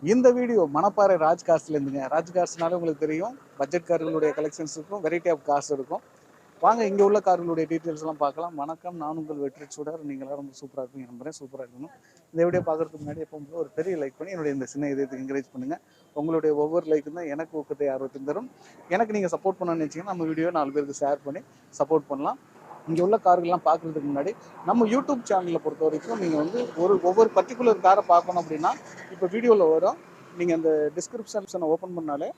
இந்த வீடியோ மணப்பாறை ராஜ் கார்ஸ்லேருந்துங்க. ராஜ் கார்ஸ்னாலே உங்களுக்கு தெரியும், பட்ஜெட் கார்களுடைய கலெக்ஷன்ஸ் இருக்கும், வெரைட்டி ஆஃப் கார்ஸ் இருக்கும். வாங்க இங்கே உள்ள கார்களுடைய டீட்டெயில்ஸ் எல்லாம் பார்க்கலாம். வணக்கம், நான் உங்கள் வெற்றி சூடர். நீங்கள் எல்லாரும் ரொம்ப சூப்பராக இருப்பீங்க நம்புறேன். சூப்பராக இருக்கணும். இந்த வீடியோ பார்க்கறதுக்கு முன்னாடி எப்போ ஒரு பெரிய லைக் பண்ணி என்னுடைய இந்த சின்ன இதயத்துக்கு என்கரேஜ் பண்ணுங்கள். உங்களுடைய ஒவ்வொரு லைக்கும் தான் எனக்கு ஊக்கத்தை ஆர்வத்தையும் தரும். எனக்கு நீங்கள் சப்போர்ட் பண்ணணும்னு நினச்சிங்கன்னா நம்ம வீடியோ 4 பேருக்கு ஷேர் பண்ணி சப்போர்ட் பண்ணலாம். இங்கே உள்ள கார்கள்லாம் பார்க்குறதுக்கு முன்னாடி நம்ம யூடியூப் சேனலில் பொறுத்த வரைக்கும் நீங்கள் வந்து ஒவ்வொரு பர்டிகுலர் காரை பார்க்கணும் அப்படின்னா இப்போ வீடியோவில் வரும். நீங்கள் அந்த டிஸ்கிரிப்ஷனை ஓப்பன் பண்ணாலே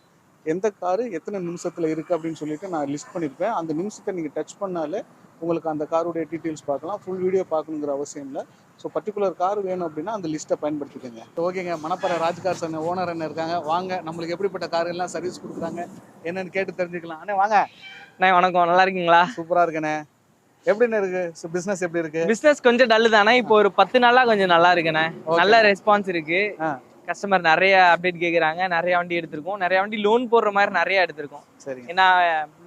எந்த காரு எத்தனை நிமிஷத்தில் இருக்குது அப்படின்னு சொல்லிட்டு நான் லிஸ்ட் பண்ணியிருப்பேன். அந்த நிமிஷத்தை நீங்கள் டச் பண்ணாலே உங்களுக்கு அந்த காருடைய டீட்டெயில்ஸ் பார்க்கலாம். ஃபுல் வீடியோ பார்க்கணுங்கிற அவசியம் இல்லை. ஸோ பர்டிகுலர் கார் வேணும் அப்படின்னா அந்த லிஸ்ட்டை பயன்படுத்திக்கோங்க. ஓகேங்க, மணப்பாறை ராஜ் கார்ஸ் அண்ணன் ஓனர் என்ன இருக்காங்க. வாங்க, நம்மளுக்கு எப்படிப்பட்ட கார் எல்லாம் சர்வீஸ் கொடுக்குறாங்க என்னன்னு கேட்டு தெரிஞ்சுக்கலாம். அண்ணே வாங்க. அண்ணே வணக்கம், நல்லா இருக்கீங்களா? சூப்பராக இருக்குண்ணே. எப்படின்னு இருக்கு பிசினஸ்? எப்படி இருக்கு? பிசினஸ் கொஞ்சம் டல்லு தானே. இப்போ ஒரு 10 நாளா கொஞ்சம் நல்லா இருக்குண்ணே. நல்ல ரெஸ்பான்ஸ் இருக்கு. கஸ்டமர் நிறைய அப்டேட் கேக்குறாங்க. நிறைய வண்டி எடுத்திருக்கோம். நிறைய வண்டி லோன் போடுற மாதிரி நிறைய எடுத்திருக்கோம். சரி, ஏன்னா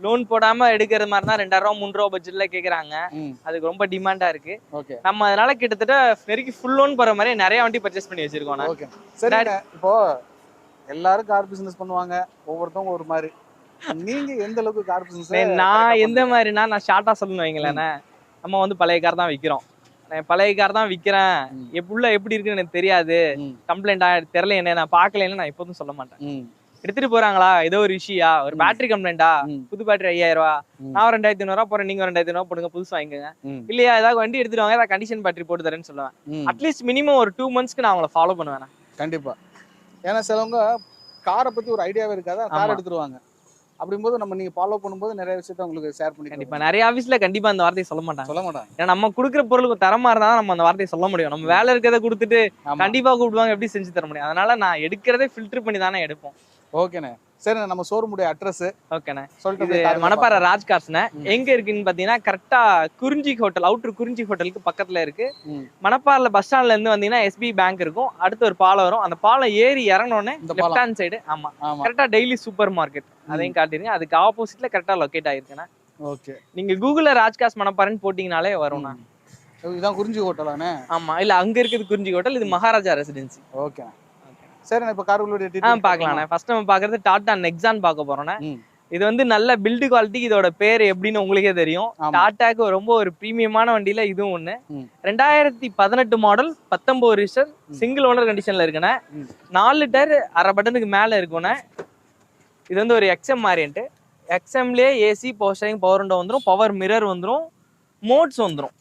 லோன் போடாம எடுக்கிற மாதிரி தான் 2000 3000 பட்ஜெட்ல கேக்குறாங்க. அதுக்கு ரொம்ப டிமாண்டா இருக்கு. நம்ம அதனால கிட்டத்தட்ட நெருக்கி ஃபுல் லோன் போற மாதிரி நிறைய வண்டி பர்ச்சேஸ் பண்ணி வச்சிருக்கோம். ஓகே, சரி. இப்போ எல்லாரும் கார் பிசினஸ் பண்ணுவாங்க, ஒவ்வொருத்தவங்க ஒரு மாதிரி. நீங்க எந்த அளவுக்கு கார் பிசினஸ்? நான் எந்த மாதிரினா, நான் ஷார்ட்டா சொல்லணும் வைங்களேன். நம்ம வந்து பழைய கார் தான் விற்கிறோம். பழைய கார் தான் விற்கிறேன். எப்படி இருக்குன்னு எனக்கு தெரியாது. கம்ப்ளைண்ட் தெரியல, என்ன நான் பார்க்கலன்னு நான் எப்போதும் சொல்ல மாட்டேன். எடுத்துட்டு போறாங்களா, ஏதோ ஒரு விஷயா, ஒரு பேட்டரி கம்ப்ளைண்டா, புது பேட்டரி 5000 ரூபா, நான் 2500 ரூபா போறேன், நீங்க 2500 ரூபா போடுங்க, புதுசு வாங்கிக்கோங்க. இல்லையா, ஏதாவது வண்டி எடுத்துட்டு வாங்க, ஏதாவது கண்டிஷன் பேட்டரி போட்டு தரேன்னு சொல்லுவேன். அட்லீஸ்ட் மினிமம் ஒரு 2 மந்த்ஸ்க்கு நான் அவங்கள ஃபாலோ பண்ணுவேன். கண்டிப்பா. ஏன்னா சிலவங்க காரை பத்தி ஒரு ஐடியாவே இருக்காது, கார் எடுத்துருவாங்க. அப்படிங்கும்போது நம்ம நீங்க ஃபாலோ பண்ணும்போது நிறைய விஷயத்தை உங்களுக்கு ஷேர் பண்ணி. கண்டிப்பா நிறைய ஆபீஸ்ல கண்டிப்பா அந்த வார்த்தையை சொல்ல மாட்டாங்க. ஏன்னா நம்ம கொடுக்குற பொருளுக்கு தரமா இருந்தா நம்ம அந்த வார்த்தையை சொல்ல முடியும். நம்ம வேலை இருக்கிறத கொடுத்துட்டு கண்டிப்பா கூப்பிடுவாங்க, எப்படி செஞ்சு தர முடியும்? அதனால நான் எடுக்கிறதே ஃபில்டர் பண்ணி தானே எடுப்போம். ஓகேண்ணே, சரி. நம்ம ஷோரூமுடைய அட்ரஸ் ஓகேண்ணே. இது மணப்பாறை ராஜ் கார்ஸ்ண்ணே. எங்க இருக்குன்னு பாத்தீங்கன்னா கரெக்டா குறிஞ்சி ஹோட்டல், அவுட்டர் குறிஞ்சி ஹோட்டலுக்கு பக்கத்துல இருக்கு. மணப்பாறைல பஸ் ஸ்டாண்ட்ல இருந்து வந்தீங்கன்னா SBI பேங்க் இருக்கும். அடுத்து ஒரு பாலம் வரும். அந்த பாலம் ஏறி இறங்கணும்னே லெஃப்ட் ஹேண்ட் சைடு. ஆமா, கரெக்டா டெய்லி சூப்பர் மார்க்கெட் அதையும் காட்டிருங்க. அதுக்கு ஆப்போசிட்ல கரெக்டா லொகேட் ஆயிருக்குண்ணே. ஓகே, நீங்க கூகுள்ல ராஜ் கார்ஸ் மணப்பாறைன்னு போட்டீங்கனாலே வரும்ண்ணா. இதுதான் குறிஞ்சி ஹோட்டலானே? ஆமா, இல்ல அங்க இருக்குது குறிஞ்சி ஹோட்டல், இது மகாராஜா ரெசிடென்சி. ஓகே, சரி. இப்ப கார்களுடைய டீடைல்ஸ் பார்க்கலாம்ண்ணே. ஃபர்ஸ்ட் நம்ம பார்க்கிறது டாடா நெக்ஸான் பார்க்க போறோம்ண்ணே. இது வந்து நல்ல பில்டு குவாலிட்டி. இதோட பேர் எப்படின்னு உங்களுக்கே தெரியும். டாடாக்கு ரொம்ப ஒரு பிரீமியமான வண்டியில இதுவும் ஒண்ணு. 2018 மாடல், 19 ரிஜிஸ்டர், சிங்கிள் ஓனர் கண்டிஷன்ல இருக்குண்ணே. 4 டயர், அரை பட்டனுக்கு மேல இருக்குண்ணே. இது வந்து ஒரு XM வேரியன்ட். XMலயே AC, power steering, power window வந்துரும், பவர் மிரர் வந்துரும், மோட்ஸ் வந்துரும்.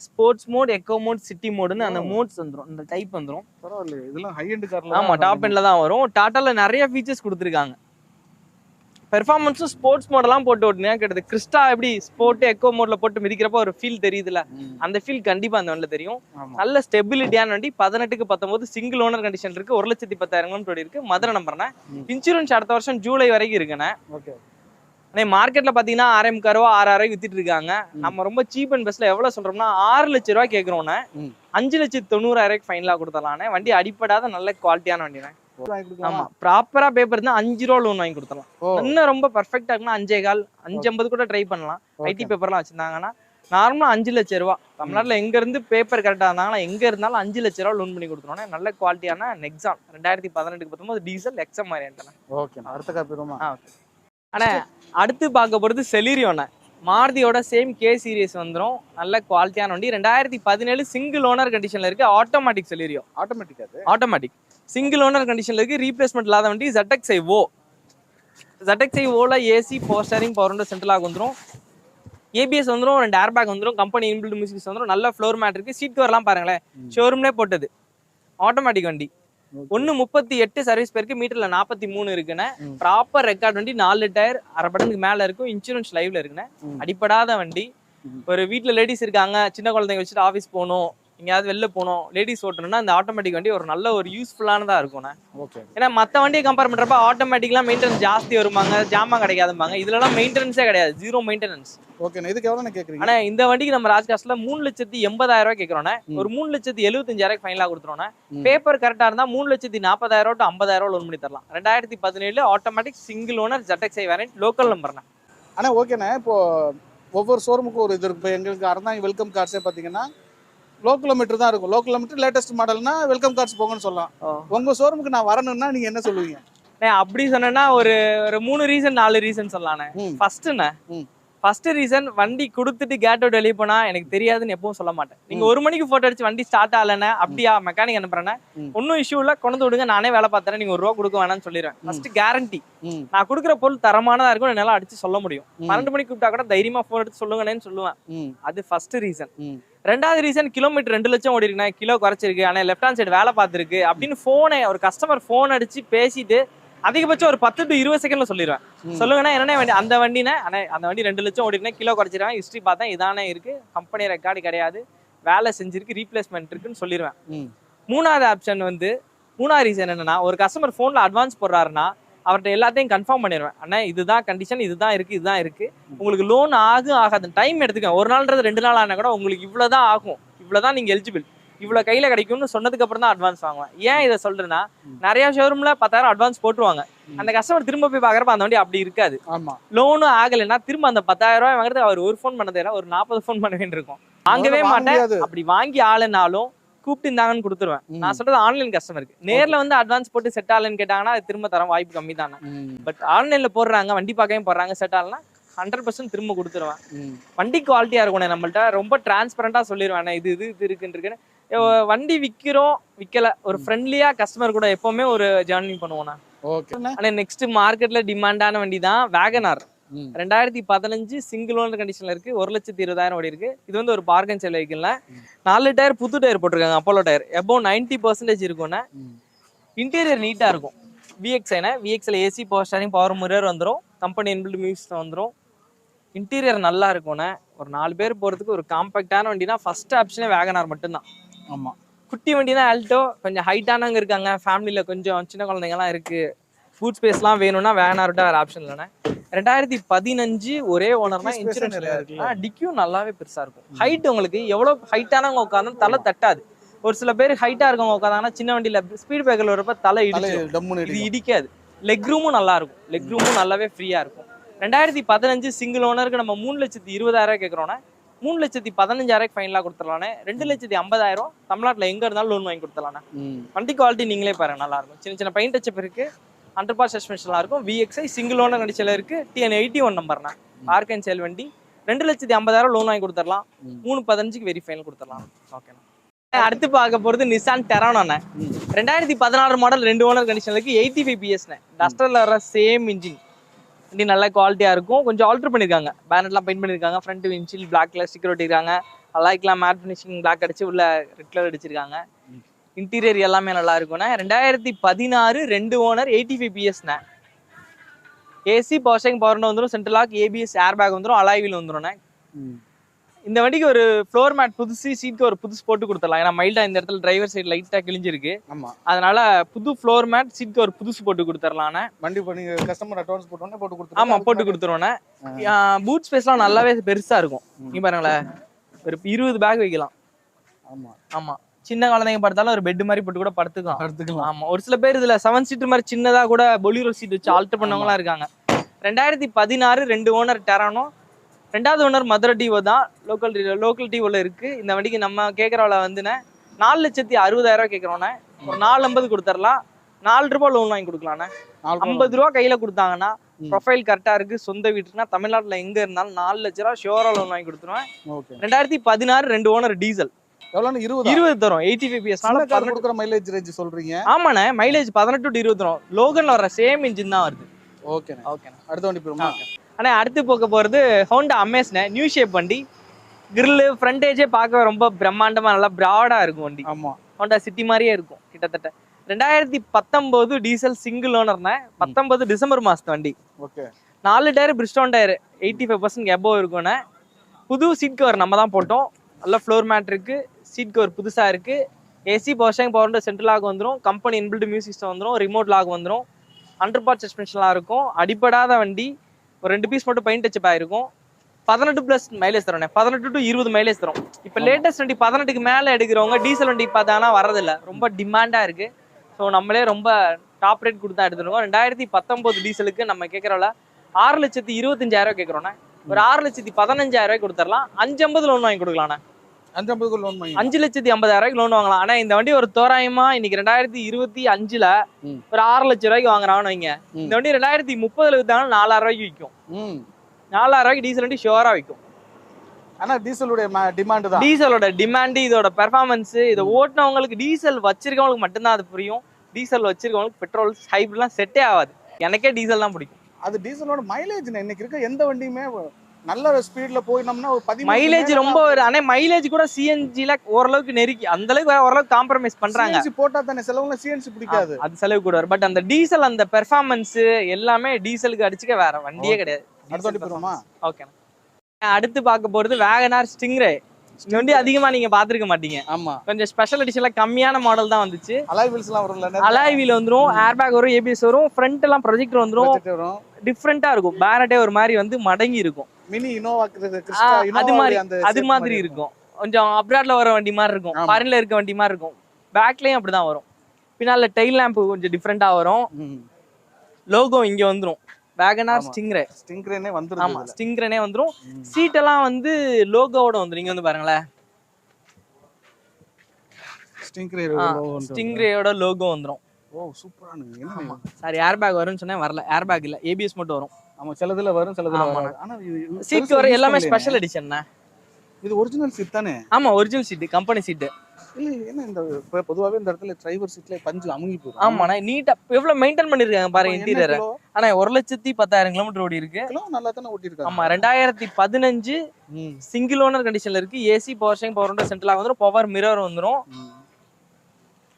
Sports mode, eco mode, city மோடுன்னு அந்த மோட்ஸ் வந்துரும். இந்த டைப் வந்துரும். பரவாயில்லை, இதெல்லாம் ஹை எண்ட் கார்ல. ஆமா, டாப் எண்ட்ல தான் வரும். டாடால நிறைய ஃபீச்சர்ஸ் கொடுத்துருக்காங்க. பெர்ஃபார்மன்ஸும் ஸ்போர்ட்ஸ் மோடெல்லாம் போட்டு ஓட்டுனீங்க கிட்டது கிறிஸ்டா எப்படி ஸ்போர்ட் எக்கோ மோட்ல போட்டு மிதிக்கிறப்ப ஒரு ஃபீல் தெரியுதுல, அந்த ஃபீல் கண்டிப்பா அந்த வண்டில தெரியும். நல்ல ஸ்டெபிலிட்டியான வண்டி. 18க்கு 19 சிங்கிள் ஓனர் கண்டிஷன் இருக்கு. 1,10,000 இருக்கு. மதுரை நம்பர்ண்ணே. இன்சூரன்ஸ் அடுத்த வருஷம் ஜூலை வரைக்கும் இருக்குண்ணே. ஓகே, மார்க்கெட்ல பாத்தீங்கன்னா 6,500 ரூபா 6,000 வித்துட்டு இருக்காங்க. நம்ம ரொம்ப சீப் அண்ட் பெஸ்ட்ல எவ்வளவு சொல்றோம்னா 6 லட்சம் ரூபாய் கேட்கறோம்னா 5,90,000 ஃபைனலா கொடுத்தலாம்ண்ணே. வண்டி அடிப்படாத நல்ல குவாலிட்டியான வண்டிண்ணே. ஆமா, ப்ராப்பரா பேப்பர் இருந்தா 5 ரூபா லோன் வாங்கி கொடுத்தலாம். இன்னும் ரொம்ப பெர்ஃபெக்டா இருக்குன்னா 5.25 550 கூட ட்ரை பண்ணலாம். ஐடி பேப்பர்லாம் வச்சிருந்தாங்கன்னா நார்மலா 5 லட்சம் ரூபா. தமிழ்நாட்டுல எங்க இருந்து பேப்பர் கரெக்டா இருந்தாங்கன்னா எங்க இருந்தாலும் 5 லட்சம் ரூபா லோன் பண்ணி கொடுத்துருவோம். நல்ல குவாலிட்டியான நெக்ஸான் 2018க்கு 19 டீசல் XM வேரியன்ட். ஓகே, அடுத்த காப்பிடுமா? அண்ணே அடுத்து பார்க்க போறது செலீரியோண்ணே. மாருதியோட சேம் K சீரிஸ் வந்துடும். நல்ல குவாலிட்டியான வண்டி. 2017 சிங்கிள் ஓனர் கண்டிஷன்ல இருக்கு. Automatic Celerio. Automatic single owner கண்டிஷன்ல இருக்கு. ரீப்ளேஸ்மெண்ட் இல்லாத வண்டி. ZXi-Oல AC, power steering, power window, central lock வந்துடும். ABS வந்துடும். 2 ஏர் பேக் வந்துடும். கம்பெனி இன்பில்ட் மியூசிக்ஸ் வந்துடும். நல்ல ஃப்ளோர் மேட் இருக்கு. சீட் கவர்லாம் பாருங்களேன், ஷோரூம்லேயே போட்டது. ஆட்டோமேட்டிக் வண்டி. 1.38 சர்வீஸ் பேருக்கு, மீட்டர்ல 43 இருக்குண்ணே. ப்ராப்பர் ரெக்கார்ட் வண்டி. 4 டயர், அரை பட்டனுக்கு மேல இருக்கும். இன்சூரன்ஸ் லைவ்ல இருக்குண்ணே. அடிப்படாத வண்டி. ஒரு வீட்டுல லேடிஸ் இருக்காங்க, சின்ன குழந்தைங்க வச்சுட்டு ஆஃபீஸ் போகணும், எங்கேயாவது வெளில போகணும், லேடிஸ் ஓட்டணும்னா இந்த ஆட்டோமேட்டிக் வண்டி ஒரு நல்ல ஒரு யூஸ்ஃபுல்லானதா இருக்கும்ண்ணே. ஏன்னா மற்ற வண்டியை கம்பேர் பண்றப்ப ஆட்டோமேட்டிக்லாம் மெயின்டெனன்ஸ் ஜாஸ்தி வருவாங்க, ஜாமான் கிடைக்காதும்பாங்க. இதுலலாம் மெயின்டெனன்ஸே கிடையாது, 0 மெயின்டெனன்ஸ். ஓகே, இதுக்கு எவ்வளவு கேக்குறீங்க? ஆனா இந்த வண்டிக்கு நம்ம ராஜ் கார்ஸ்ல 3,80,000 ரூபாய் கேட்கறோம்னா ஒரு 3,75,000 ஃபைனலா கொடுத்துறோம்னா பேப்பர் கரெக்டா இருந்தா 3,40,000 டு 50,000 லோன் பண்ணி தரலாம். 2017 automatic single owner ZXi variant, local நம்பர்ண்ணே. ஆனா ஓகேண்ணே, இப்போ ஒவ்வொரு ஷோரூமுக்கும் ஒரு இது இருக்கு. இப்போ எங்களுக்கு அறந்தாங்க வெல்கம் கார்ஸே பார்த்தீங்கன்னா லோ கிலோமீட்டர் தான் இருக்கும். லோ கிலோமீட்டர் லேட்டஸ்ட் மாடல்னா வெல்கம் கார்ஸ் போங்கன்னு சொல்லலாம். உங்க ஷோரூமுக்கு நான் வரணும்னா நீங்க என்ன சொல்லுவீங்க? அப்படி சொன்னா ஒரு ஒரு 3 ரீசன் 4 ரீசன் சொல்லலானே. ஃபர்ஸ்ட் ரீசன், வண்டி கொடுத்துட்டு கேட் அவுட் வெளியே போனா எனக்கு தெரியாதுன்னு எப்பவும் சொல்ல மாட்டேன். நீங்க 1 மணிக்கு போட்டோ அடிச்சு வண்டி ஸ்டார்ட் ஆகலன்னா அப்படியா மெக்கானிக் அனுப்புறேன்னா ஒன்னும் இஷ்யூ இல்ல, கொண்டு விடுங்க, நானே வேலை பார்த்தேன், நீங்க ₹1 கொடுக்க வேணாம்னு சொல்லிடுவேன். ஃபர்ஸ்ட் கேரண்டி, நான் கொடுக்குற பொருள் தரமானதா இருக்கும், என்னால அடிச்சு சொல்ல முடியும். 12 மணிக்கு கூப்பிட்டா கூட தைரியமா போன் எடுத்து சொல்லுங்கன்னு சொல்லுவேன். அது ஃபர்ஸ்ட் ரீசன். ரெண்டாவது ரீசன், கிலோமீட்டர் 2 லட்சம் ஓடி இருக்குண்ணா, கிலோ குறைச்சிருக்கு, ஆனா லெஃப்ட் ஹேண்ட் சைடு வேலை பார்த்துருக்கு அப்படின்னு போனை ஒரு கஸ்டமர் போன் அடிச்சு பேசிட்டு அதிகபட்சம் ஒரு 10 to 20 செகண்ட்ல சொல்லிடுவேன். சொல்லுங்கன்னா என்ன வண்டி, அந்த வண்டினா அந்த வண்டி 2 லட்சம் ஓடினா கிலோ குறைச்சிருக்காங்க, ஹிஸ்டரி பார்த்தேன், இதானே இருக்கு, கம்பெனி ரெக்கார்டு கிடையாது, வேலை செஞ்சிருக்கு, ரீப்ளேஸ்மெண்ட் இருக்குன்னு சொல்லிடுவேன். மூணாவது ஆப்ஷன் வந்து, மூணாவது ரீசன் என்னன்னா, ஒரு கஸ்டமர் போன்ல அட்வான்ஸ் போடுறாருன்னா அவர்கிட்ட எல்லாத்தையும் கன்ஃபார்ம் பண்ணிடுவேன். அண்ணா இதுதான் கண்டிஷன், இதுதான் இருக்கு, உங்களுக்கு லோன் ஆகாது, டைம் எடுத்துக்கோங்க, ஒரு நாள்ன்றது 2 நாள் ஆனா கூட உங்களுக்கு இவ்வளவுதான் ஆகும், இவ்வளவுதான் நீங்க எலிஜிபிள், இவ்வளவு கையில கிடைக்கும்னு சொன்னதுக்கு அப்புறம் தான் அட்வான்ஸ் வாங்குவேன். ஏன் இதை சொல்றேன்னா, நிறைய ஷோரூம்ல 10,000 அட்வான்ஸ் போட்டுருவாங்க, அந்த கஸ்டமர் திரும்ப போய் பாக்குறப்ப அந்த வண்டி அப்படி இருக்காது. லோனும் ஆகலைன்னா திரும்ப அந்த 10,000 ரூபாய் வாங்குறது அவர் ஒரு ஃபோன் பண்ணதே ஒரு 40 ஃபோன் பண்ண வேண்டியிருக்கும். வாங்கவே மாட்டேன். அப்படி வாங்கி ஆளுனாலும் கூப்பிட்டு இருந்தாங்கன்னு கொடுத்துருவேன். நான் சொல்றது ஆன்லைன் கஸ்டமருக்கு. நேர்ல வந்து அட்வான்ஸ் போட்டு செட் ஆகலன்னு கேட்டாங்கன்னா அது திரும்ப தர வாய்ப்பு கம்மி தானே. பட் ஆன்லைன்ல போடுறாங்க, வண்டி பார்க்கவும் போடுறாங்க, செட் ஆகலன்னா 100% திரும்ப கொடுத்துருவேன். வண்டி குவாலிட்டியா இருக்கும், நம்மள்ட்ட ரொம்ப டிரான்ஸ்பரண்டா சொல்லிடுவேன், இது இருக்குன்னு. வண்டி விக்கல, ஒரு ஃப்ரெண்ட்லியா கஸ்டமர் கூட எப்பவுமே ஒரு ஜர்னி பண்ணுவோம். ஆனா நெக்ஸ்ட் மார்க்கெட்ல டிமாண்டான வண்டி தான் வேகனார். 2015 சிங்கிள் ஓனர் கண்டிஷன்ல இருக்கு, 1,20,000 ஓடி இருக்கு. இது வந்து ஒரு பார்கன் சேல் வெஹிக்கிள்ல 4 டயர் புது டயர் போட்டிருக்காங்க, அப்போலோ டயர். எபோவ் 90% இருக்கும்னா இன்டீரியர் நீட்டா இருக்கும். விஎக்ஸ்ல AC, power steering, power mirror வந்துடும், கம்பெனி இன்பில்ட் மியூசிக் வந்துடும். இன்டீரியர் நல்லா இருக்கும்னா ஒரு 4 பேர் போறதுக்கு ஒரு காம்பாக்டான வண்டினா ஃபர்ஸ்ட் ஆப்ஷனே வேகனார் மட்டும்தான். ஆமா, குட்டி வண்டினா ஆல்டோ, கொஞ்சம் ஹைட்டானவங்க இருக்காங்க, ஃபேமிலியில கொஞ்சம் சின்ன குழந்தைங்கலாம் இருக்கு, ஃபுட் ஸ்பேஸ்லாம் வேணும்னா வேகனார்ட்ட வேற ஆப்ஷன் இல்லைன்னா. 2015 ஒரே ஓனர்னா இன்சூரன்ஸ் டிக்யூ நல்லாவே பெருசா இருக்கும். ஹைட் உங்களுக்கு எவ்வளவு ஹைட்டானவங்க உட்காந்து தலை தட்டாது. ஒரு சில பேர் ஹைட்டா இருக்கவங்க உட்காந்தாங்கன்னா சின்ன வண்டியில ஸ்பீட் பிரேக்கர்ல வரப்ப தலை இது இடிக்காது. லெக் ரூமும் நல்லா இருக்கும், லெக் ரூமும் நல்லாவே ஃப்ரீயா இருக்கும். 2015 சிங்கிள் ஓனருக்கு நம்ம 3,20,000 கேட்கறோம்னா 3,15,000 ஃபைனலா கொடுத்துடலானே. 2,50,000 தமிழ்நாட்டுல எங்க இருந்தாலும் லோன் வாங்கி கொடுத்துடலானே. வண்டி குவாலிட்டி நீங்களே பாருங்க, நல்லா இருக்கும். சின்ன சின்ன பெயிண்ட் டச்சப் இருக்கு, 100% சஸ்பென்ஷன்லாம் இருக்கும். விஎக்ஸ்ஐ சிங்கிள் ஓனர் கண்டிஷன்ல இருக்கு, TN81 நம்பர்னா பார்க் அண்ட் சேல் வண்டி. 2,50,000 லோன் வாங்கி கொடுத்துடலாம், 3,15,000 வெரி ஃபைனல் கொடுத்துடலாம். ஓகேண்ணா. அடுத்து பார்க்க போறது நிசான் டெரானோண்ணே. 2016 மாடல் 2 ஓனர் கண்டிஷன்ல இருக்கு, 85 PS. டஸ்டர்ல வர சேம் இன்ஜின், வண்டி நல்ல குவாலிட்டியா இருக்கும். கொஞ்சம் ஆல்டர் பண்ணிருக்காங்க, பேனட்லாம் பெயிண்ட் பண்ணிருக்காங்க, front windshield black colour sticker ஒட்டிருக்காங்க, லைக்லாம் மேட் ஃபினிஷிங் பிளாக் அடிச்சு உள்ள ரெட் கலர் அடிச்சிருக்காங்க. இன்டீரியர் எல்லாமே நல்லா இருக்கும்ண்ணே. 2016 2 owner 85 PS. AC, power steering, power window வந்துடும், central lock, ABS, air bag வந்துடும், அலாய் வீல் வந்துடும். இந்த வண்டிக்கு ஒரு ஃப்ளோர் மேட் புதுசு, சீட்க்கு ஒரு புதுசு போட்டு கொடுத்துடலாம். ஏன்னா மைல்டா இந்த இடத்துல டிரைவர் சைடு லைட்டா கிழிஞ்சிருக்கு, அதனால புது ஃப்ளோர் மேட், சீட்க்கு ஒரு புதுசு போட்டு கொடுத்துடலாம். வண்டி நீங்க கஸ்டமர் அட்வான்ஸ் போட்டோன்னே போட்டு கொடுத்துருவோம். ஆமா, போட்டு கொடுத்துருவோண்ணே. பூட் ஸ்பேஸ்லாம் நல்லாவே பெருசா இருக்கும். நீங்க பாருங்களேன், ஒரு 20 பேக் வைக்கலாம். ஆமா ஆமா, சின்ன குழந்தைங்க படுத்தாலும் ஒரு பெட் மாதிரி போட்டு கூட படுத்துக்கலாம். ஆமா, ஒரு சில பேர் இதுல 7 சீட் மாதிரி சின்னதா கூட பொலிரோ சீட் வச்சு ஆல்டர் பண்ணவங்களாம் இருக்காங்க. 2016 2 ஓனர் டெரானோ. 2வது ஓனர் மதுரை டிவோ தான், லோக்கல் டிவோல இருக்கு. இந்த வண்டிக்கு நம்ம கேட்கறவள வந்துண்ணே 4,60,000 கேட்கறோண்ணே. ஒரு 4,50 கொடுத்துடலாம், 4 ரூபாய் லோன் வாங்கி கொடுக்கலாண்ணே. 50 ரூபா கையில கொடுத்தாங்கன்னா, ப்ரொஃபைல் கரெக்டா இருக்கு, சொந்த வீட்டுனா தமிழ்நாட்டுல எங்க இருந்தாலும் 4 லட்ச ரூபா ஷோரா லோன் வாங்கி கொடுத்துருவேன். 2016 2 ஓனர் டீசல் 20 தரும், 85 PS. கொடுக்குற மைலேஜ் ரேஞ்ச் சொல்றீங்க? ஆமாண்ணே, மைலேஜ் 18 to 20 தரும். லோகன்ல வர சேம் இன்ஜின் தான் வருது. ஓகே ஓகே, அடுத்த வண்டி போறோமா? ஆனா அடுத்து போக போறது ஹோண்டா அமேஸ்ண்ணே. நியூ ஷேப் வண்டி, கிரில் ஃப்ரண்டேஜே பார்க்க ரொம்ப பிரம்மாண்டமா நல்லா பிராடா இருக்கும் வண்டி. ஆமா, ஹோண்டா சிட்டி மாதிரியே இருக்கும் கிட்டத்தட்ட. 2019 டீசல் சிங்கிள் ஓனர்ண்ணே. 19 டிசம்பர் மாசத்து வண்டி. Okay, 4 tyre Bridgestone tyre, 85% above இருக்கும்ண்ணே. புது சீட் கவர் நம்ம தான் போட்டோம், நல்ல ஃப்ளோர் மேட் இருக்கு, சீட் கவர் புதுசா இருக்கு. AC, power steering, power window, central lock வந்துடும், கம்பெனி இன்பில்ட் மியூசிக் சிஸ்டம் வந்துடும், ரிமோட் லாக் வந்துடும், 100% சஸ்பென்ஷன்லாம் இருக்கும். அடிப்படாத வண்டி, ஒரு 2 பீஸ் மட்டும் பெயிண்ட் டச்சப் ஆயிருக்கும். 18+ மைலேஜ் தரும், 18 to 20 மைலேஜ் தரும். இப்போ லேட்டஸ்ட் வண்டி 18க்கு மேலே எடுக்கிறவங்க டீசல் வண்டி பார்த்தாங்கன்னா வரதில்ல, ரொம்ப டிமாண்டா இருக்கு. ஸோ நம்மளே ரொம்ப டாப் ரேட் கொடுத்தா எடுத்துருக்கோம். 2019 டீசலுக்கு நம்ம கேட்கறோம்ல 6,25,000 கேட்கறோண்ணே. ஒரு 6,15,000 கொடுத்துடலாம், 5,50 லோன் வாங்கி கொடுக்கலாண்ணே. 550 லோன் வாங்கி 5,50,000 லோன் வாங்கலாம். ஆனா இந்த வண்டி ஒரு தோராயமா இன்னைக்கு 2025ல ஒரு 6 லட்சம் ரூபாய்க்கு வாங்குறாங்கன்னு வைங்க. இந்த வண்டி 2030ல வித்தாலும் 4,000 ரூபாய்க்கு விற்கும். 4,000 ரூபாய்க்கு டீசல் வண்டி ஷுவரா விற்கும். ஆனா டீசலுடைய டிமாண்ட் தான். டீசலோட டிமாண்ட், இதோட பெர்ஃபார்மன்ஸ், இதை ஓட்டுனவங்களுக்கு, டீசல் வச்சிருக்கவங்களுக்கு மட்டும்தான் அது புரியும். டீசல் வச்சிருக்கவங்களுக்கு பெட்ரோல் ஹைப்ரிட்லாம் செட்டே ஆகாது. எனக்கே டீசல் தான் பிடிக்கும். அது டீசலோட மைலேஜ் இன்னைக்கு இருக்க எந்த வண்டியுமே நல்ல ஸ்பீட்ல போயினோம்னா ஒரு 13 மைலேஜ் ரொம்ப ஆனா மைலேஜ் கூட சிஎன்ஜில ஓரளவுக்கு நெருக்கி அந்த அளவுக்கு ஓரளவுக்கு காம்ப்ரமைஸ் பண்றாங்க. சிஎன்ஜி போட்டா தானே சிலவங்க சிஎன்ஜி பிடிக்காது. அது செலவு கூட வரும். பட் அந்த டீசல் அந்த பெர்ஃபார்மன்ஸ் எல்லாமே டீசலுக்கு அடிச்சுக்க வேற வண்டியே கிடையாது. ஓகே. அடுத்து பார்க்க போறது வேகனார் ஸ்டிங்ரே. இந்த வண்டி அதிகமா நீங்க பாத்துருக்க மாட்டீங்க. ஆமா, கொஞ்சம் ஸ்பெஷல் எடிஷன்ல கம்மியான மாடல் தான் வந்துச்சு. அலாய் வீல்ஸ்லாம் வரும்ல, அலாய் வீல் வந்துரும், ஏர் பேக் வரும், ஏபிஎஸ் வரும், ஃப்ரண்ட் எல்லாம் ப்ரொஜெக்டர் வந்துரும். டிஃபரெண்டா இருக்கும். பேனட்டே ஒரு மாதிரி வந்து மடங்கி இருக்கும். மினி இனோவா அது மாதிரி இருக்கும். கொஞ்சம் அப்ராட்ல வர வண்டி மாதிரி இருக்கும், ஃபாரின்ல இருக்க வண்டி மாதிரி இருக்கும். பேக்லயும் அப்படிதான் வரும். பின்னால டெயில் லேம்ப் கொஞ்சம் டிஃபரெண்டா வரும். லோகோ இங்க வந்துரும். வேகனார் ஸ்டிங்ரேனே வந்துரும். ஆமா, ஸ்டிங்ரேனே வந்துரும். சீட் எல்லாம் வந்து லோகோவோட வந்துரும். இங்க வந்து பாருங்களேன், ஸ்டிங்ரேயோட லோகோ வந்துரும். ஓ சூப்பரான. என்ன சாரி, ஏர் பேக் வரும்னு சொன்னேன், வரல. ஏர் பேக் இல்ல, ஏபிஎஸ் மட்டும் வரும். ஆமா, சிலதுல வரும், சிலதுல வராது. ஆனா சீட் கவர் எல்லாமே ஸ்பெஷல் எடிஷன். இது ஒரிஜினல் சீட் தானே? ஆமா, ஒரிஜினல் சீட், கம்பெனி சீட். இல்ல என்ன இந்த பொதுவாவே இந்த இடத்துல டிரைவர் சீட்ல பஞ்சு அமுங்கி போகுது. ஆமாண்ணா, நீட்டா எவ்வளவு மெயின்டைன் பண்ணிருக்காங்க பாருங்க இன்டீரியர். ஆனா 1,10,10,000 கிலோமீட்டர் ஓடி இருக்கு. நல்லா தானே ஓட்டி இருக்காங்க. ஆமா, 2015 சிங்கிள் ஓனர் கண்டிஷன்ல இருக்கு. AC, power steering, power window central வந்துரும், பவர் மிரர் வந்துரும்,